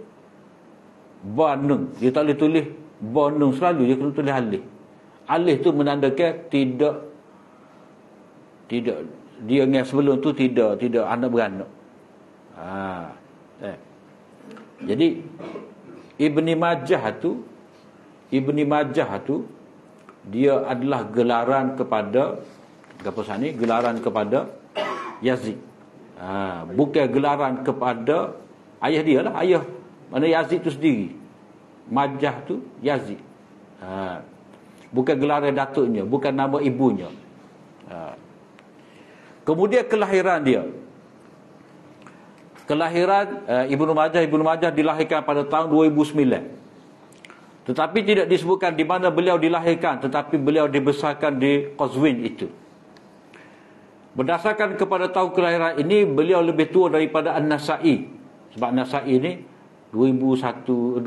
Banung. Dia tak boleh tulis Banung selalu, dia kena tulis alif. Alif tu menandakan tidak dia yang sebelum tu tidak anak beranak. Jadi Ibni Majah tu dia adalah gelaran kepada gelaran kepada Yazid. Bukan gelaran kepada ayah dia lah, ayah mana Yazid tu sendiri. Majah tu Yazid. Bukan gelaran datuknya, bukan nama ibunya. Kemudian kelahiran dia. Kelahiran Ibnu Majah dilahirkan pada tahun 2009. Tetapi tidak disebutkan di mana beliau dilahirkan, tetapi beliau dibesarkan di Qazwin itu. Berdasarkan kepada tahun kelahiran ini, beliau lebih tua daripada An-Nasa'i. Sebab An-Nasa'i ini 215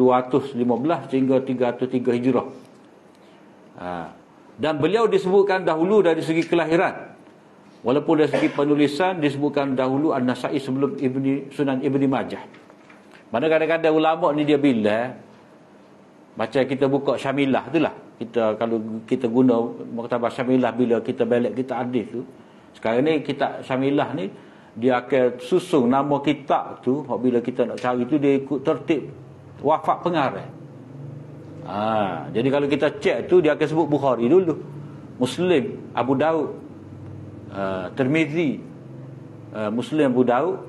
sehingga 303 Hijrah. Dan beliau disebutkan dahulu dari segi kelahiran. Walaupun dari segi penulisan disebutkan dahulu An-Nasa'i sebelum Sunan Ibni Majah. Mana kadang-kadang ulama ni dia bila macam kita buka Syamilah itulah. Kalau kita guna maktabah Syamilah bila kita balik kita hadis tu. Sekarang ni kitab Syamilah ni dia akan susung nama kitab tu, bila kita nak cari tu dia ikut tertib wafat pengarah. Jadi kalau kita cek tu dia akan sebut Bukhari dulu, Muslim, Abu Daud, Tirmizi, Muslim Abu Daud,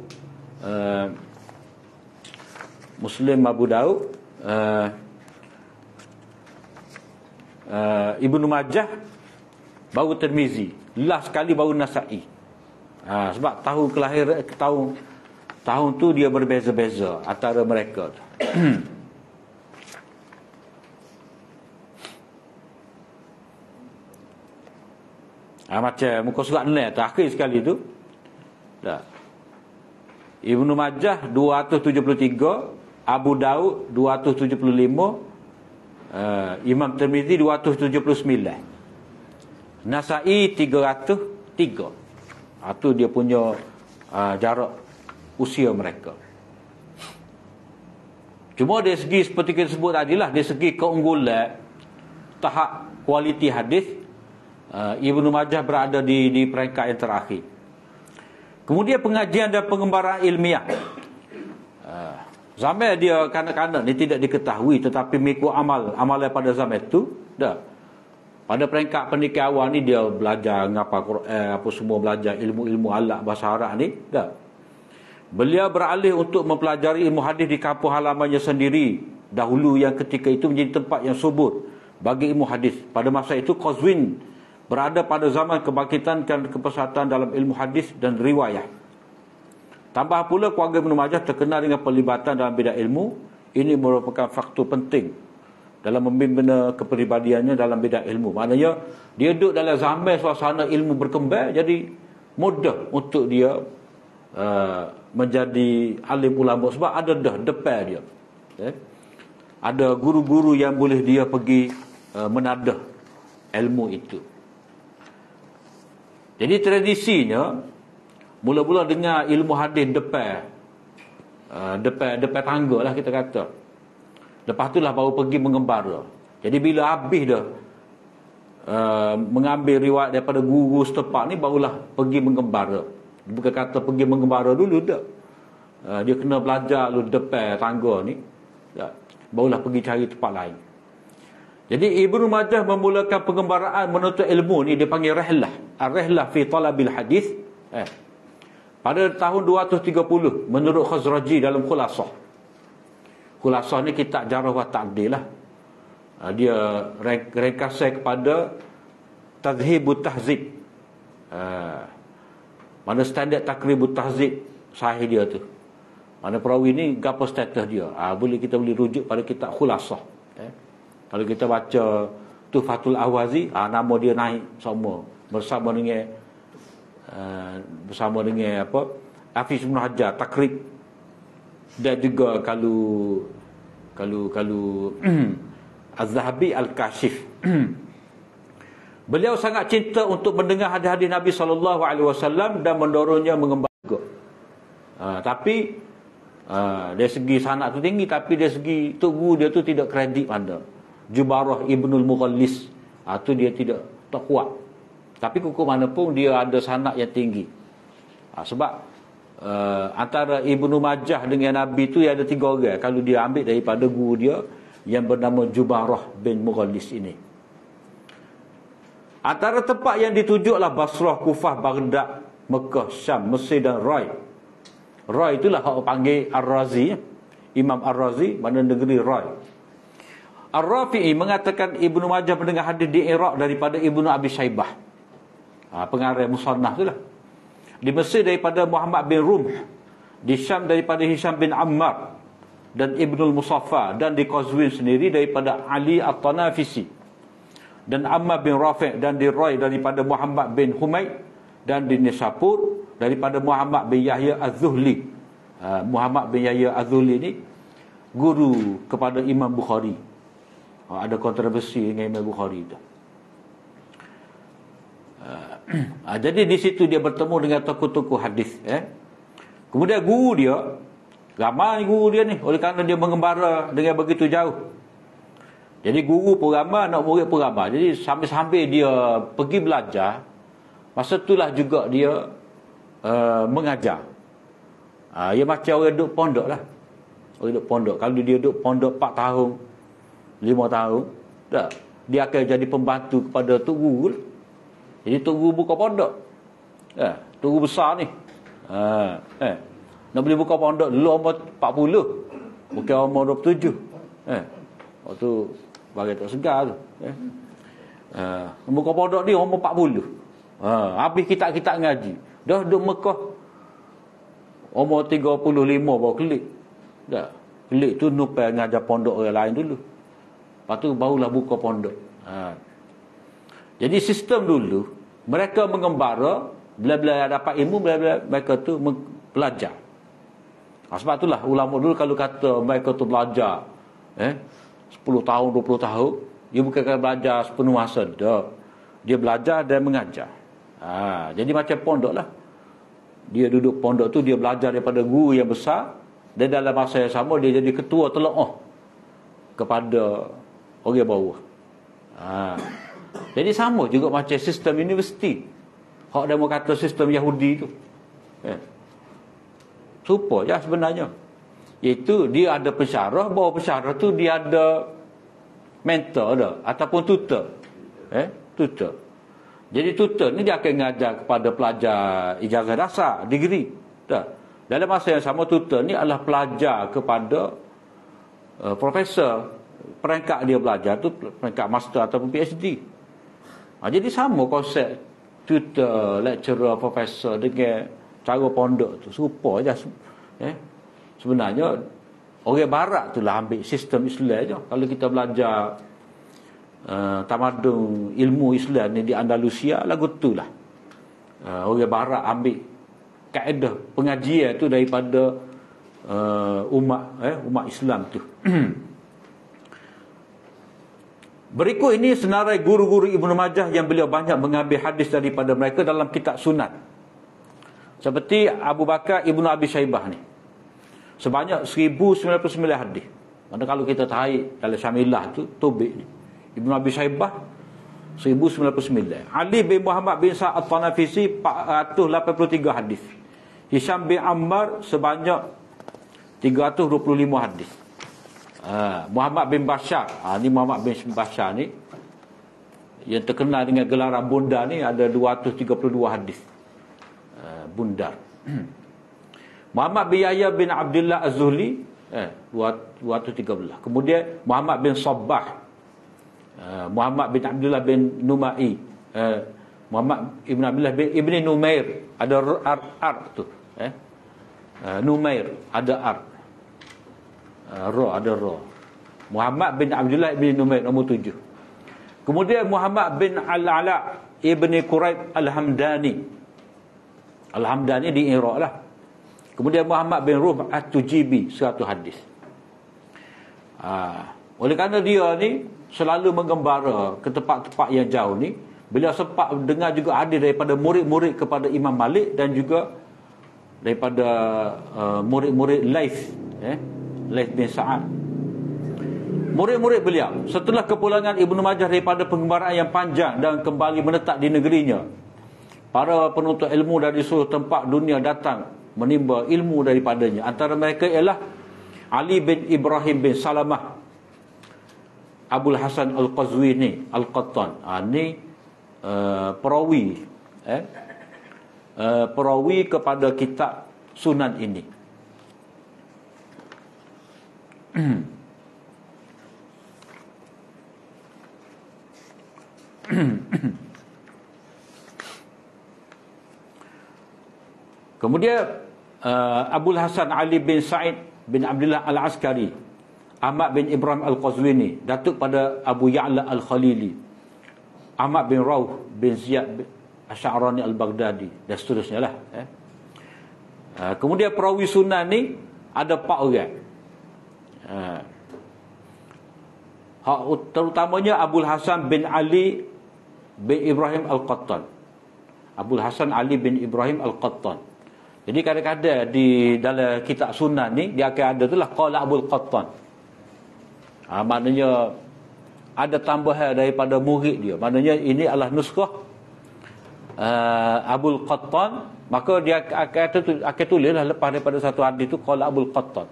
Ibnu Majah, baru Tirmizi, last sekali baru Nasa'i. Sebab tahun kelahiran tahun tu dia berbeza-beza antara mereka. Macam muka surat 6 terakhir sekali tu. Ibnu Majah 273, Abu Daud 275, Imam Tirmizi 279, Nasa'i 303. Itu dia punya jarak usia mereka. Cuma dari segi seperti kita sebut tadilah, dari segi keunggulan tahap kualiti hadis, Ibnu Majah berada di peringkat yang terakhir. Kemudian pengajian dan pengembaraan ilmiah. Zaman dia kanak-kanak ni tidak diketahui, tetapi mengikut amalan pada zaman itu dah. Pada peringkat pendidikan awal ni dia belajar ngapa Quran, apa semua, belajar ilmu-ilmu alaq bahasa Arab ni dah. Beliau beralih untuk mempelajari ilmu hadis di kampung halamannya sendiri dahulu, yang ketika itu menjadi tempat yang subur bagi ilmu hadis. Pada masa itu Qazwin berada pada zaman kebangkitan dan kepesatan dalam ilmu hadis dan riwayah. Tambah pula keluarga Ibnu Majah terkenal dengan pelibatan dalam bidang ilmu. Ini merupakan faktor penting dalam membina kepribadiannya dalam bidang ilmu. Maknanya dia duduk dalam zaman suasana ilmu berkembang, jadi mudah untuk dia menjadi alim ulama, sebab ada dah depan dia. Ada guru-guru yang boleh dia pergi menadah ilmu itu. Jadi tradisinya mula-mula dengar ilmu hadis depan tangga lah kita kata. Lepas tu lah baru pergi mengembara. Jadi bila habis dah mengambil riwayat daripada guru setempat ni, barulah pergi mengembara. Bukan kata pergi mengembara dulu dah. Dia kena belajar dulu depan tangga ni, barulah pergi cari tempat lain. Jadi Ibnu Majah memulakan pengembaraan menuntut ilmu ni dipanggil rihlah. Ar-rihlah fi talabil hadis. Pada tahun 230 menurut Khazraji dalam Khulasah. Khulasah ni kitab jarh wa ta'dil lah. Dia ringkasan kepada Tadhhibut Tahzib. Mana standard Takribut Tahzib sahih dia tu. Mana perawi ni gapo status dia. Kita boleh rujuk pada kitab Khulasah. Kalau kita baca Tuhfatul Ahwazi, nama dia naik semua bersama dengan apa, Hafiz Ibn Hajar Takrib, dan juga kalau Az-Zahabi Al-Kashif. Beliau sangat cinta untuk mendengar hadis-hadis Nabi SAW dan mendorongnya mengembangkan. Tapi dari segi sanad tu tinggi, tapi dari segi tok guru dia tu tidak kredit pada Jubarah Ibnul Mughallis. Tu dia tak kuat. Tapi hukum mana pun dia ada sanad yang tinggi. Sebab antara Ibnu Majah dengan Nabi tu ada 3 orang. Kalau dia ambil daripada guru dia yang bernama Jubarah bin Mughallis ini. Antara tempat yang ditujuklah Basrah, Kufah, Baghdad, Mekah, Syam, Mesir dan Rai. Rai itulah orang panggil Ar-Razi. Imam Ar-Razi, mana negeri Rai. Ar-Rafi'i mengatakan Ibnu Majah mendengar hadis di Iraq daripada Ibnu Abi Syaibah. Pengarang Musannaf itulah. Di Mesir daripada Muhammad bin Rumh. Di Syam daripada Hisham bin Ammar dan Ibnul Musaffa. Dan di Qazwin sendiri daripada Ali At-Tanafisi dan Ammar bin Rafi'. Dan di Rai daripada Muhammad bin Humaid. Dan di Nisapur daripada Muhammad bin Yahya Az-Zuhli. Muhammad bin Yahya Az-Zuhli ni guru kepada Imam Bukhari. Ada kontroversi dengan Imam Bukhari itu. Jadi di situ dia bertemu dengan tokoh-tokoh hadis. Kemudian guru dia, ramai guru dia ni, oleh kerana dia mengembara dengan begitu jauh. Jadi guru pun ramai, anak murid pun ramai. Jadi sambil-sambil dia pergi belajar, masa itulah juga dia mengajar. Dia macam orang duduk pondok lah. Orang duduk pondok. Kalau dia duduk pondok 4 tahun, 5 tahun, tak, dia akan jadi pembantu kepada tok guru. Jadi tok guru buka pondok. Tok guru besar ni. Nak boleh buka pondok dulu umur 40. Bukan umur 27. Waktu bagi tak segar tu. Muka pondok ni umur 40. Habis kitab-kitab ngaji. Dah duduk Mekah umur 35 baru kelik. Dah. Kelik tu nupai ngajar pondok orang lain dulu. Lepas tu barulah buka pondok. Jadi sistem dulu mereka mengembara, bila-bila dapat ilmu, bila-bila mereka tu belajar. Sebab itulah ulama dulu kalau kata mereka tu belajar 10 tahun, 20 tahun, dia bukan belajar sepenuh masa dah. Dia belajar dan mengajar. Jadi macam pondok lah. Dia duduk pondok tu, dia belajar daripada guru yang besar, dan dalam masa yang sama dia jadi ketua telaah kepada orang bawah. Jadi sama juga macam sistem universiti. Hak dia mau kata sistem Yahudi tu. Serupa je sebenarnya. Iaitu dia ada pensyarah, bawah pensyarah tu dia ada mentor dah ataupun tutor. Tutor. Jadi tutor ni dia akan mengajar kepada pelajar ijazah dasar, degree. Dalam masa yang sama tutor ni adalah pelajar kepada profesor. Peringkat dia belajar tu peringkat master ataupun PhD. Jadi sama konsep tutor, lecturer, profesor dengan cara pondok tu serupa je. Sebenarnya orang barat tu lah ambil sistem Islam je. Kalau kita belajar tamadun ilmu Islam ni di Andalusia lagu tu lah. Orang barat ambil kaedah pengajian tu daripada umat Islam tu. Berikut ini senarai guru-guru Ibnu Majah yang beliau banyak mengambil hadis daripada mereka dalam kitab sunat. Seperti Abu Bakar Ibnu Abi Syaibah ni, sebanyak 1099 hadis. Mana kalau kita tarik dalam Syamilah tu Tubik ni, Ibnu Abi Syaibah 1099. Ali bin Muhammad bin Sa'ad Tanafisi 483 hadis. Hisham bin Ammar sebanyak 325 hadis. Muhammad bin Bashar, ni Muhammad bin Bashar ni yang terkenal dengan gelaran Bundar ni ada 232 hadis. Bundar. Muhammad bin Yahya bin Abdullah Az-Zuhli 213. Kemudian Muhammad bin Sabbah, Muhammad bin Abdullah bin Numai, Muhammad ibn Abdullah bin Ibni Numair, ada ar tu, Numair ada ar, ada ra. Muhammad bin Abdullah bin Numair nombor 7. Kemudian Muhammad bin Al-Ala ibni Quraib Al-Hamdani. Al-Hamdani di Iraq lah. Kemudian Muhammad bin Ruh At-Tujibi 100 hadis. Oleh kerana dia ni selalu menggembara ke tempat-tempat yang jauh ni, beliau sempat dengar juga hadis daripada murid-murid kepada Imam Malik dan juga daripada murid-murid Laith bin Sa'ad. Murid-murid beliau setelah kepulangan Ibnu Majah daripada penggembaraan yang panjang dan kembali menetap di negerinya, para penuntut ilmu dari seluruh tempat dunia datang menimba ilmu daripadanya. Antara mereka ialah Ali bin Ibrahim bin Salamah, Abul Hasan Al-Qazwini Al-Qattan. Ni perawi perawi kepada kitab Sunan ini. Kemudian Abul Hasan Ali bin Sa'id bin Abdullah Al-Askari, Ahmad bin Ibrahim Al-Qazwini, datuk pada Abu Ya'la Al-Khalili, Ahmad bin Rauh bin Ziyad bin Asy'arani Al-Baghdadi, dan seterusnya lah. Kemudian perawi Sunan ni ada 4 orang. Terutamanya Abul Hasan bin Ali bin Ibrahim Al-Qattan. Abul Hasan Ali bin Ibrahim Al-Qattan. Jadi kadang-kadang di dalam kitab Sunan ni dia akan ada itulah qala Abul Qattan. Maknanya ada tambahan daripada murid dia. Maknanya ini adalah nuskah Abul Qattan, maka dia akan tulislah lepas daripada satu hadis tu qala Abul Qattan.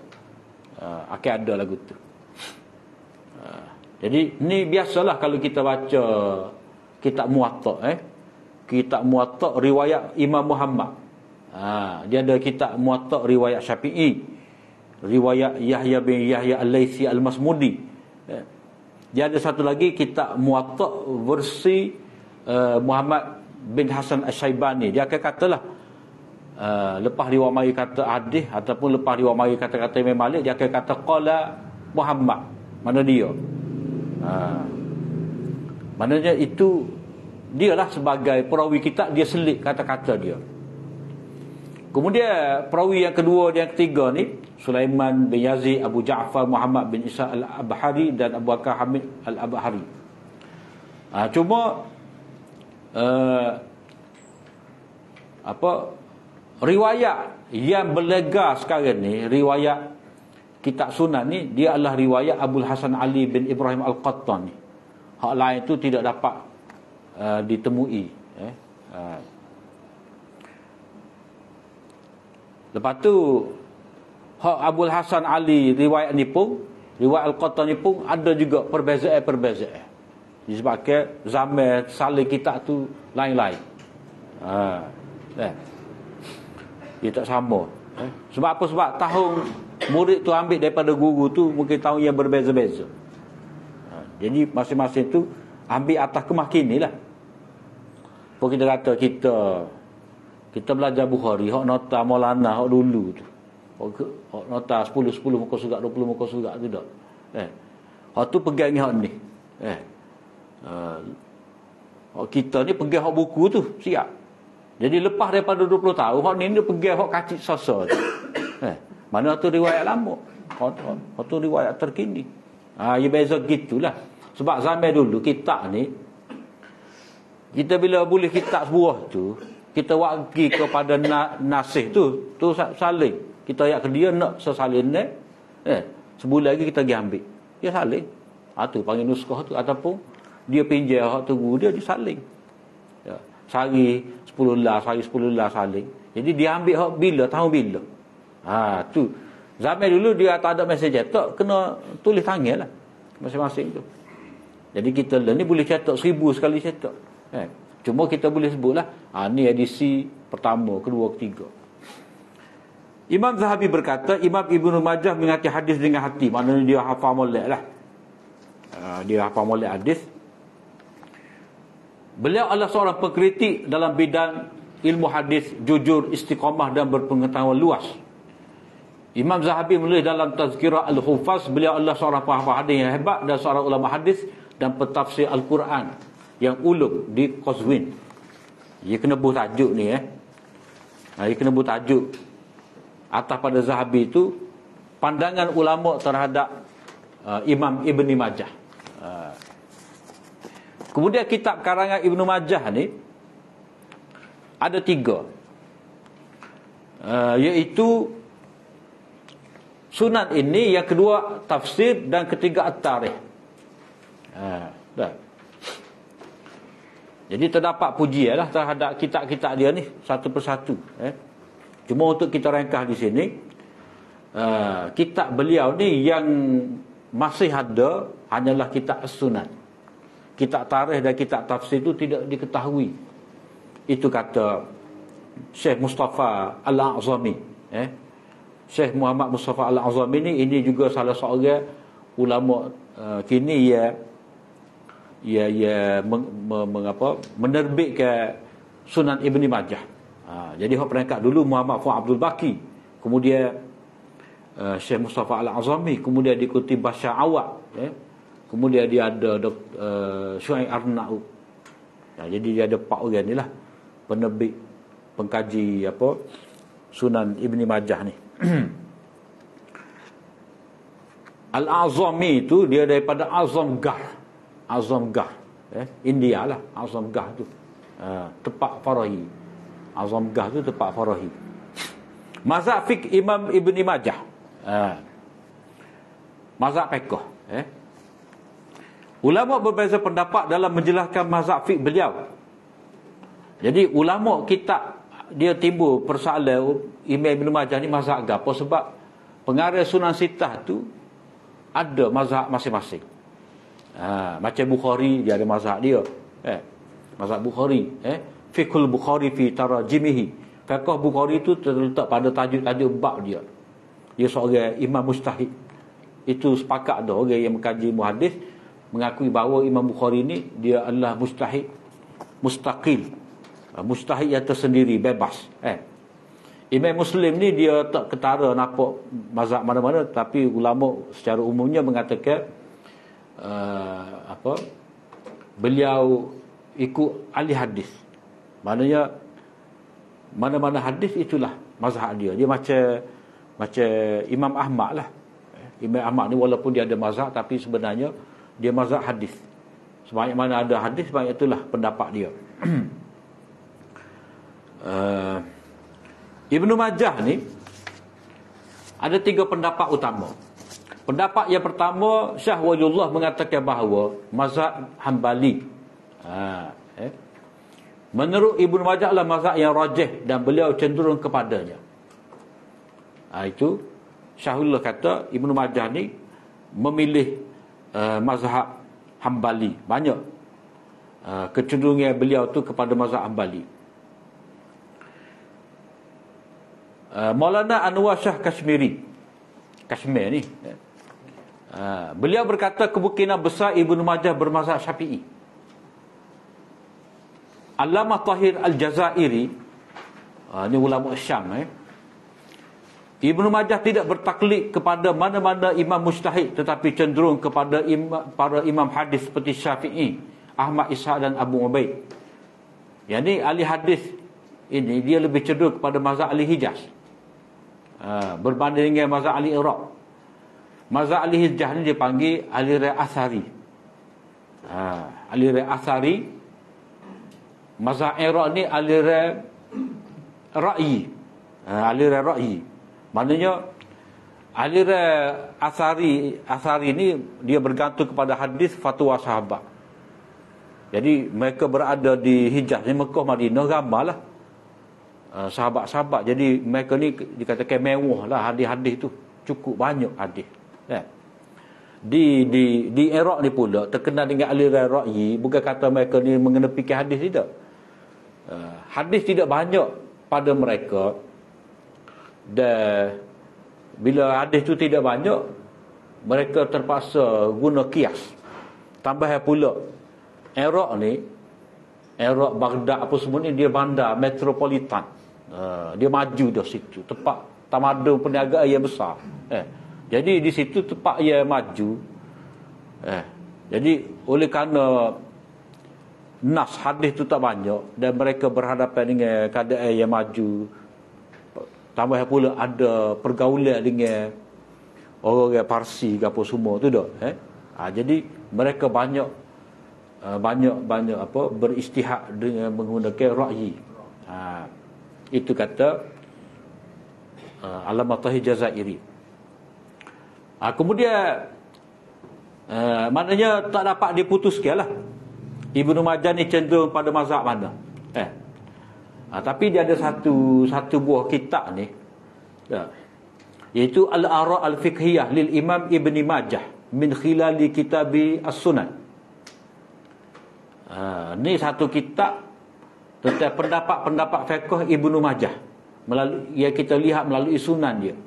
Akan ada lagu tu. Jadi ni biasalah kalau kita baca kitab Muwatta, kitab Muwatta riwayat Imam Muhammad. Dia ada kitab Muwatta riwayat Syafi'i, riwayat Yahya bin Yahya Al-Laitsi Al-Masmudi, Dia ada satu lagi kitab Muwatta versi Muhammad bin Hasan Asy-Syaibani. Dia akan katalah lepas diwamai kata hadis ataupun lepas diwamai kata-kata Imam Malik, dia akan kata qala Muhammad. Mana dia? Maknanya itu dialah sebagai perawi kitab, dia selit kata-kata dia. Kemudian perawi yang kedua dan yang ketiga ni Sulaiman bin Yazid, Abu Ja'far Muhammad bin Isa al-Abhari dan Abu Bakar Hamid al-Abhari. Cuma riwayat yang berlega sekarang ni, riwayat kitab Sunan ni, dia adalah riwayat Abdul Hasan Ali bin Ibrahim Al-Qattan ni. Hak lain tu tidak dapat ditemui. Lepas tu hak Abdul Hasan Ali riwayat ni pun, riwayat Al-Qattan ni pun ada juga perbezaan. Disebabkan zaman salin kitab tu lain-lain. Dia tak sama. Sebab apa? Sebab tahun murid tu ambil daripada guru tu mungkin tahun yang berbeza-beza. Jadi masing-masing tu ambil atas kemakini lah. Apa kita kata kita belajar Bukhari, hak nota Maulana hak dulu tu. Hak nota 10 muka surat, 20 muka surat tu dak. Hak tu pegang hak ni. Hak kita ni pegang hak buku tu, siap. Jadi lepas daripada 20 tahun, hak ni dia pegang hak kacik sasa tu. Mana tu riwayat lama, hak tu riwayat terkini. Ya beza gitulah. Sebab zaman dulu kitab ni, kita bila boleh kitab sebuah tu, kita wagi kepada nasih tu saling. Kita ayat ke dia nak sesalin ni, sebulan lagi kita pergi ambil. Dia saling. Tu panggil nuskah tu, ataupun dia pinjam hak tunggu dia disaling. Sehari 10 lah, sehari 10 lah saling. Jadi dia ambil hak bila, tahun bila. Tu. Zaman dulu dia tak ada mesej cetak, kena tulis tangan lah masing-masing tu. Jadi kita ni boleh cetak 1000 sekali cetak. Cuma kita boleh sebutlah ni edisi pertama, kedua, ketiga. Imam Zahabi berkata, Imam Ibnu Majah mengerti hadis dengan hati. Maknanya dia hafal molek lah. Dia hafal molek hadis. Beliau adalah seorang pengkritik dalam bidang ilmu hadis, jujur, istiqamah dan berpengetahuan luas. Imam Zahabi menulis dalam Tazkirah Al-Hufaz, beliau adalah seorang penghafal hadis yang hebat dan seorang ulama hadis dan pentafsir Al-Quran yang ulum di Qazwin. Dia kena buh tajuk ni dia kena buh tajuk atas pada Zahabi itu pandangan ulama terhadap Imam Ibni Majah. Kemudian kitab karangan Ibnu Majah ni ada 3, iaitu Sunan ini, yang kedua tafsir, dan ketiga at-tarikh. Jadi terdapat pujian lah terhadap kitab-kitab dia ni satu persatu. Cuma untuk kita ringkas di sini, kitab beliau ni yang masih ada hanyalah kitab As-Sunan. Kitab tarikh dan kitab tafsir itu tidak diketahui. Itu kata Syekh Mustafa Al-A'zami. Syekh Muhammad Mustafa Al-A'zami ini juga salah seorang ulama kini menerbitkan Sunan Ibni Majah. Jadi hak peringkat dulu Muhammad Fuad Abdul Baqi, kemudian Syekh Mustafa Al-A'zami, kemudian diikuti Bashar Awad, kemudian dia ada Syuaib Arnaud. Jadi dia ada 4 orang ni lah penerbit, pengkaji Sunan Ibni Majah ni. Al-A'zami itu dia daripada Azamgah, India lah. Azamgah tu tempat Farahi. Azamgah tu tempat Farahi. Mazhab fiqh Imam Ibni Majah, mazhab fiqh. Ulama berbeza pendapat dalam menjelaskan mazhab fiqh beliau. Jadi ulama kitab dia timbul persoalan Imam Ibn Majah ni mazhab apa? Sebab pengarang Sunan Sittah tu ada mazhab masing-masing. Macam Bukhari dia ada mazhab dia. Mazhab Bukhari, fiqhul Bukhari fi tarajimihi. Fiqh Bukhari tu terletak pada tajuk-tajuk bab dia. Dia seorang imam mujtahid. Itu sepakat dah orang yang mengkaji muhadis mengakui bahawa Imam Bukhari ni dia adalah mustaqil, mustahid yang tersendiri, bebas. Imam Muslim ni dia tak ketara nampak mazhab mana-mana, tapi ulama secara umumnya mengatakan beliau ikut ahli hadis. Maknanya mana-mana hadis itulah mazhab dia. Dia macam Imam Ahmad lah. Imam Ahmad ni walaupun dia ada mazhab, tapi sebenarnya dia mazhab hadis. Sebanyak mana ada hadis, sebanyak itulah pendapat dia. Ibnu Majah ni ada 3 pendapat utama. Pendapat yang pertama, Syekh Waliullah mengatakan bahawa mazhab Hambali, menurut Ibnu Majah adalah mazhab yang rajih dan beliau cenderung kepadanya. Itu Syahullah kata Ibnu Majah ni memilih mazhab Hambali. Banyak kecenderungan beliau tu kepada mazhab Hambali. Maulana Anwar Shah Kashmir ni, beliau berkata kemungkinan besar Ibnu Majah bermazhab Syafi'i. Allamah Tahir Al-Jazairi, ni ulama Syam, Ibnu Majah tidak bertaklid kepada mana-mana imam mujtahid, tetapi cenderung kepada para imam hadis seperti Syafi'i, Ahmad Ishaq dan Abu Ubaid. Yang ni ahli hadis ini dia lebih cenderung kepada mazhab ahli Hijaz, berbanding dengan mazhab ahli Iraq. Mazhab ahli Hijaz ni dipanggil ahli Rai Athari. Ahli Rai Athari. Mazhab Iraq ni ahli Rai Ra'yi. Ahli Rai Ra'yi. Maknanya ahli Rai Athari ni dia bergantung kepada hadis fatwa sahabat. Jadi mereka berada di Hijaz ni, Mekah, Madinah, ramailah sahabat-sahabat. Jadi mereka ni dikatakan mewah lah hadis-hadis tu, cukup banyak hadis. Di Iraq ni pula terkenal dengan ahli ra'yi. Bukan kata mereka ni mengenepikan hadis, tidak. Hadis tidak banyak pada mereka, dan bila hadis tu tidak banyak, mereka terpaksa guna kias. Tambah pula Iraq ni, Iraq, Baghdad apa semua ni, dia bandar metropolitan. Dia maju dah situ, tempat tamadun perniagaan yang besar. Jadi di situ tempat yang maju. Jadi oleh kerana nas hadis tu tak banyak dan mereka berhadapan dengan keadaan yang maju, tambah pula ada pergaulan dengan orang Parsi ke apa semua tu dah. Jadi mereka banyak beristihad dengan menggunakan ra'yi. Itu kata Allamah Tahir Jazairi. Kemudian maknanya tak dapat diputuskan lah Ibnu Majah ni cenderung pada mazhab mana. Tapi dia ada satu buah kitab ni, iaitu Al-Ara' Al-Fiqhiyah lil Imam Ibni Majah min khilali kitabi As-Sunan. Ni satu kitab tentang pendapat-pendapat fiqh Ibnu Majah melalui yang kita lihat melalui sunan dia.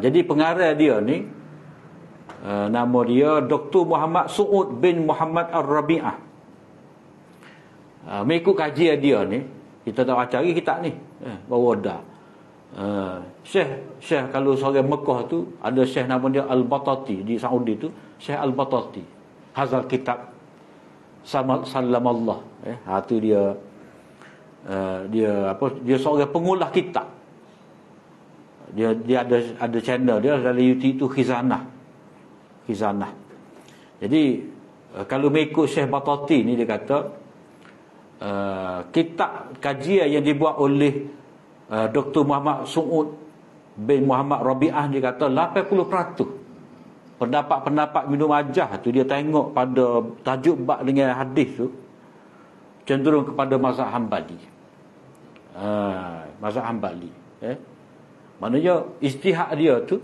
Jadi pengarang dia ni, nama dia Dr. Muhammad Su'ud bin Muhammad Ar-Rabi'ah. Mengikut kajian dia ni, kita tak baca lagi kitab ni, baru ada. Syekh kalau seorang Mekah tu ada syekh nama dia Al-Batati, di Saudi tu Syekh Al-Batati. Hazal kitab Sallamallah. Tu dia seorang pengulah kitab. Dia ada channel dia dalam YouTube tu Khizanah. Jadi kalau mengikut Syekh Batati ni, dia kata kitab kajian yang dibuat oleh Dr. Muhammad Su'ud bin Muhammad Rabi'ah, dia kata 80% pendapat-pendapat Ibnu Majah tu dia tengok pada tajuk bab dengan hadis tu cenderung kepada mazhab Hambali. Mazhab Hambali. Maknanya ijtihad dia tu,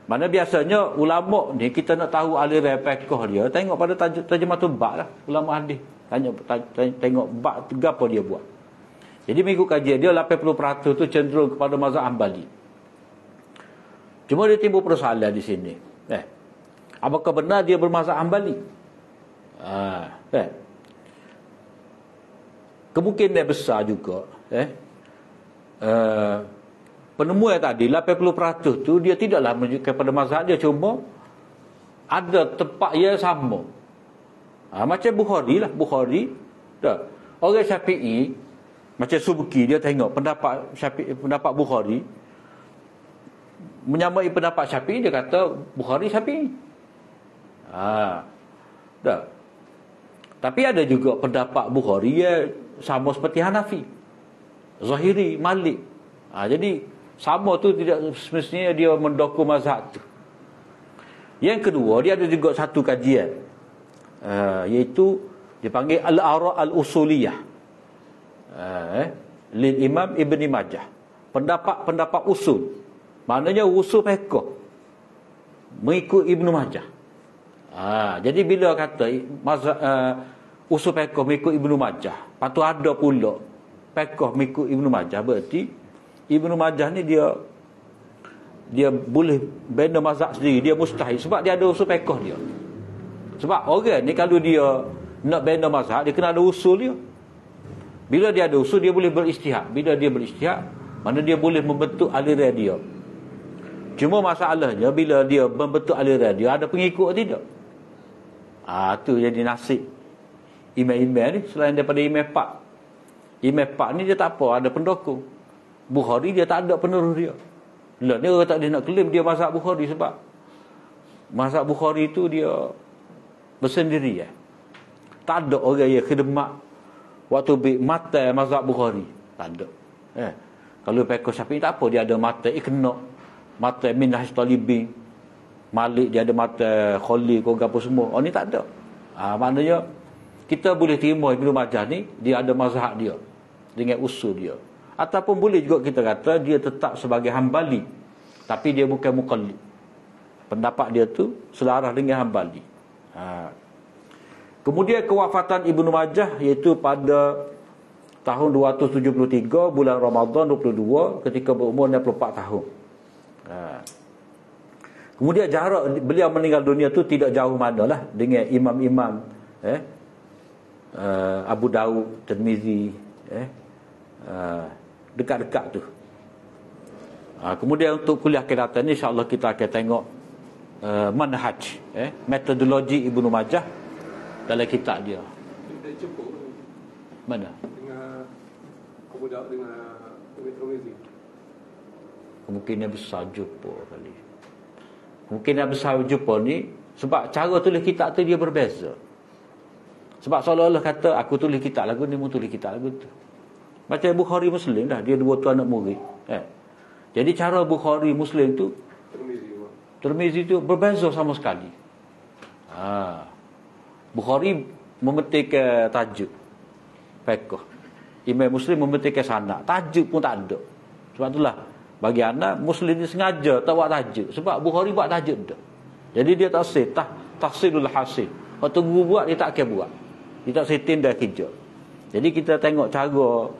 mana biasanya ulama ni kita nak tahu aliran fiqh dia tengok pada terjematul bab lah. Ulama hadis tengok bab tu apa dia buat. Jadi mengikut kajian dia 80% tu cenderung kepada mazhab Hambali. Cuma dia timbul persoalan di sini. Apakah benar dia bermazhab Hambali? Kemungkinan besar juga penemuan tadi 80% tu dia tidaklah menunjukkan pada mazhab dia, cuma ada tempat yang sama. Macam Bukhari lah. Bukhari dah. Orang Syafi'i macam Subki, dia tengok pendapat Syafi'i, pendapat Bukhari menyamai pendapat Syafi'i, dia kata Bukhari Syafi'i. Dah. Tapi ada juga pendapat Bukhari yang sama seperti Hanafi, Zahiri, Malik. Jadi sama tu tidak semestinya dia mendokong mazhab tu. Yang kedua, dia ada juga satu kajian, iaitu dipanggil Al-Ara' Al-Usuliyah lil Imam Ibn Majah. Pendapat usul, maknanya usul fiqh mengikut Ibn Majah. Jadi bila kata usul fiqh mengikut Ibn Majah, patut ada pula fiqh mengikut Ibn Majah, berarti Ibn Majah ni dia boleh bina mazhab sendiri, dia mustahil sebab dia ada usul fiqh dia. Sebab orang ni kalau dia nak bina mazhab, dia kena ada usul dia. Bila dia ada usul, dia boleh beristihad. Bila dia beristihad, mana dia boleh membentuk aliran dia. Cuma masalahnya bila dia membentuk aliran dia, ada pengikut tidak? Tu jadi nasib imam-imam ni. Selain daripada imam Pak, imam Pak ni dia tak apa, ada pendukung. Bukhari dia tak ada penerus dia. Lah ni orang tak dia nak klaim dia mazhab Bukhari, sebab mazhab Bukhari tu dia bersendiri. Tak ada orang yang khidmat waktu mata mazhab Bukhari, tak ada. Kalau fiqh Syafi'i tak apa, dia ada mata Iqna', mata Minhaj Talibin, Malik dia ada mata Khali, kau apa semua. Ni tak ada. Maknanya kita boleh terima Ibnu Majah ni dia ada mazhab dia dengan usul dia. Ataupun boleh juga kita kata dia tetap sebagai Hambali, tapi dia bukan muqallid. Pendapat dia tu selaras dengan Hambali. Kemudian kewafatan Ibnu Majah iaitu pada tahun 273 bulan Ramadan 22 ketika berumur 64 tahun. Kemudian jarak beliau meninggal dunia tu tidak jauh manalah dengan imam-imam Abu Daud, Tirmizi, dekat-dekat tu. Kemudian untuk kuliah akan datang ni insya-Allah kita akan tengok manhaj, metodologi Ibnu Majah dalam kitab dia. Kita jumpa Mana? dengan Abu Daud dengan Tirmizi. Kemungkinan besar jumpa kali. Kemungkinan besar jumpa ni sebab cara tulis kitab tu dia berbeza. Sebab seolah-olah kata aku tulis kitab lagu ni, mu tulis kitab lagu tu. Macam Bukhari Muslim dah, dia dua tu anak murid. Jadi cara Bukhari Muslim tu, Tirmizi tu berbeza sama sekali. Bukhari memetikkan tajuk fiqh, Imam Muslim memetikkan sanad, tajuk pun tak ada. Sebab itulah bagi anak Muslim ni sengaja tak buat tajuk, sebab Bukhari buat tajuk dah. Jadi dia tak say tahsilul hasil. Waktu guru buat dia tak akan buat. Dia tak say tindak kerja. Jadi kita tengok cara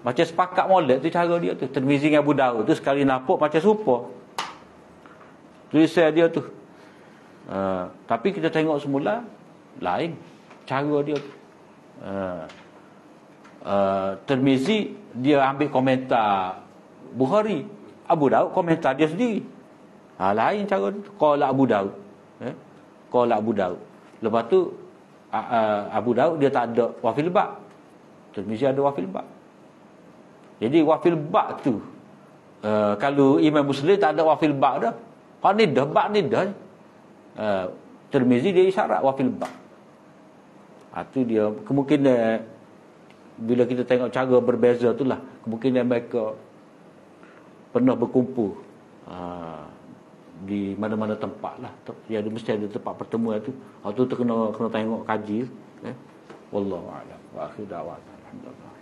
macam sepakat molek tu, cara dia tu. Tirmizi dengan Abu Daud tu sekali nampak macam serupa tulisan dia tu. Tapi kita tengok semula lain cara dia tu. Tirmizi dia ambil komentar Bukhari, Abu Daud komentar dia sendiri. Lain cara tu. Qala Abu Daud, qala Abu Daud. Lepas tu Abu Daud dia tak ada wafil ba', Tirmizi ada wafil ba'. Jadi wafil ba' tu kalau Imam Muslim tak ada wafil ba' dah. Kalau ni dah ba' ni dah. Tirmizi dia isyarat wafil ba'. Tu dia kemungkinan bila kita tengok cara berbeza itulah kemungkinan mereka pernah berkumpul di mana-mana tempat lah. Dia ada mesti ada tempat pertemuan tu. Waktu tu kena tengok kaji. Wallahu a'lam. Wa akhir da'wana alhamdulillah.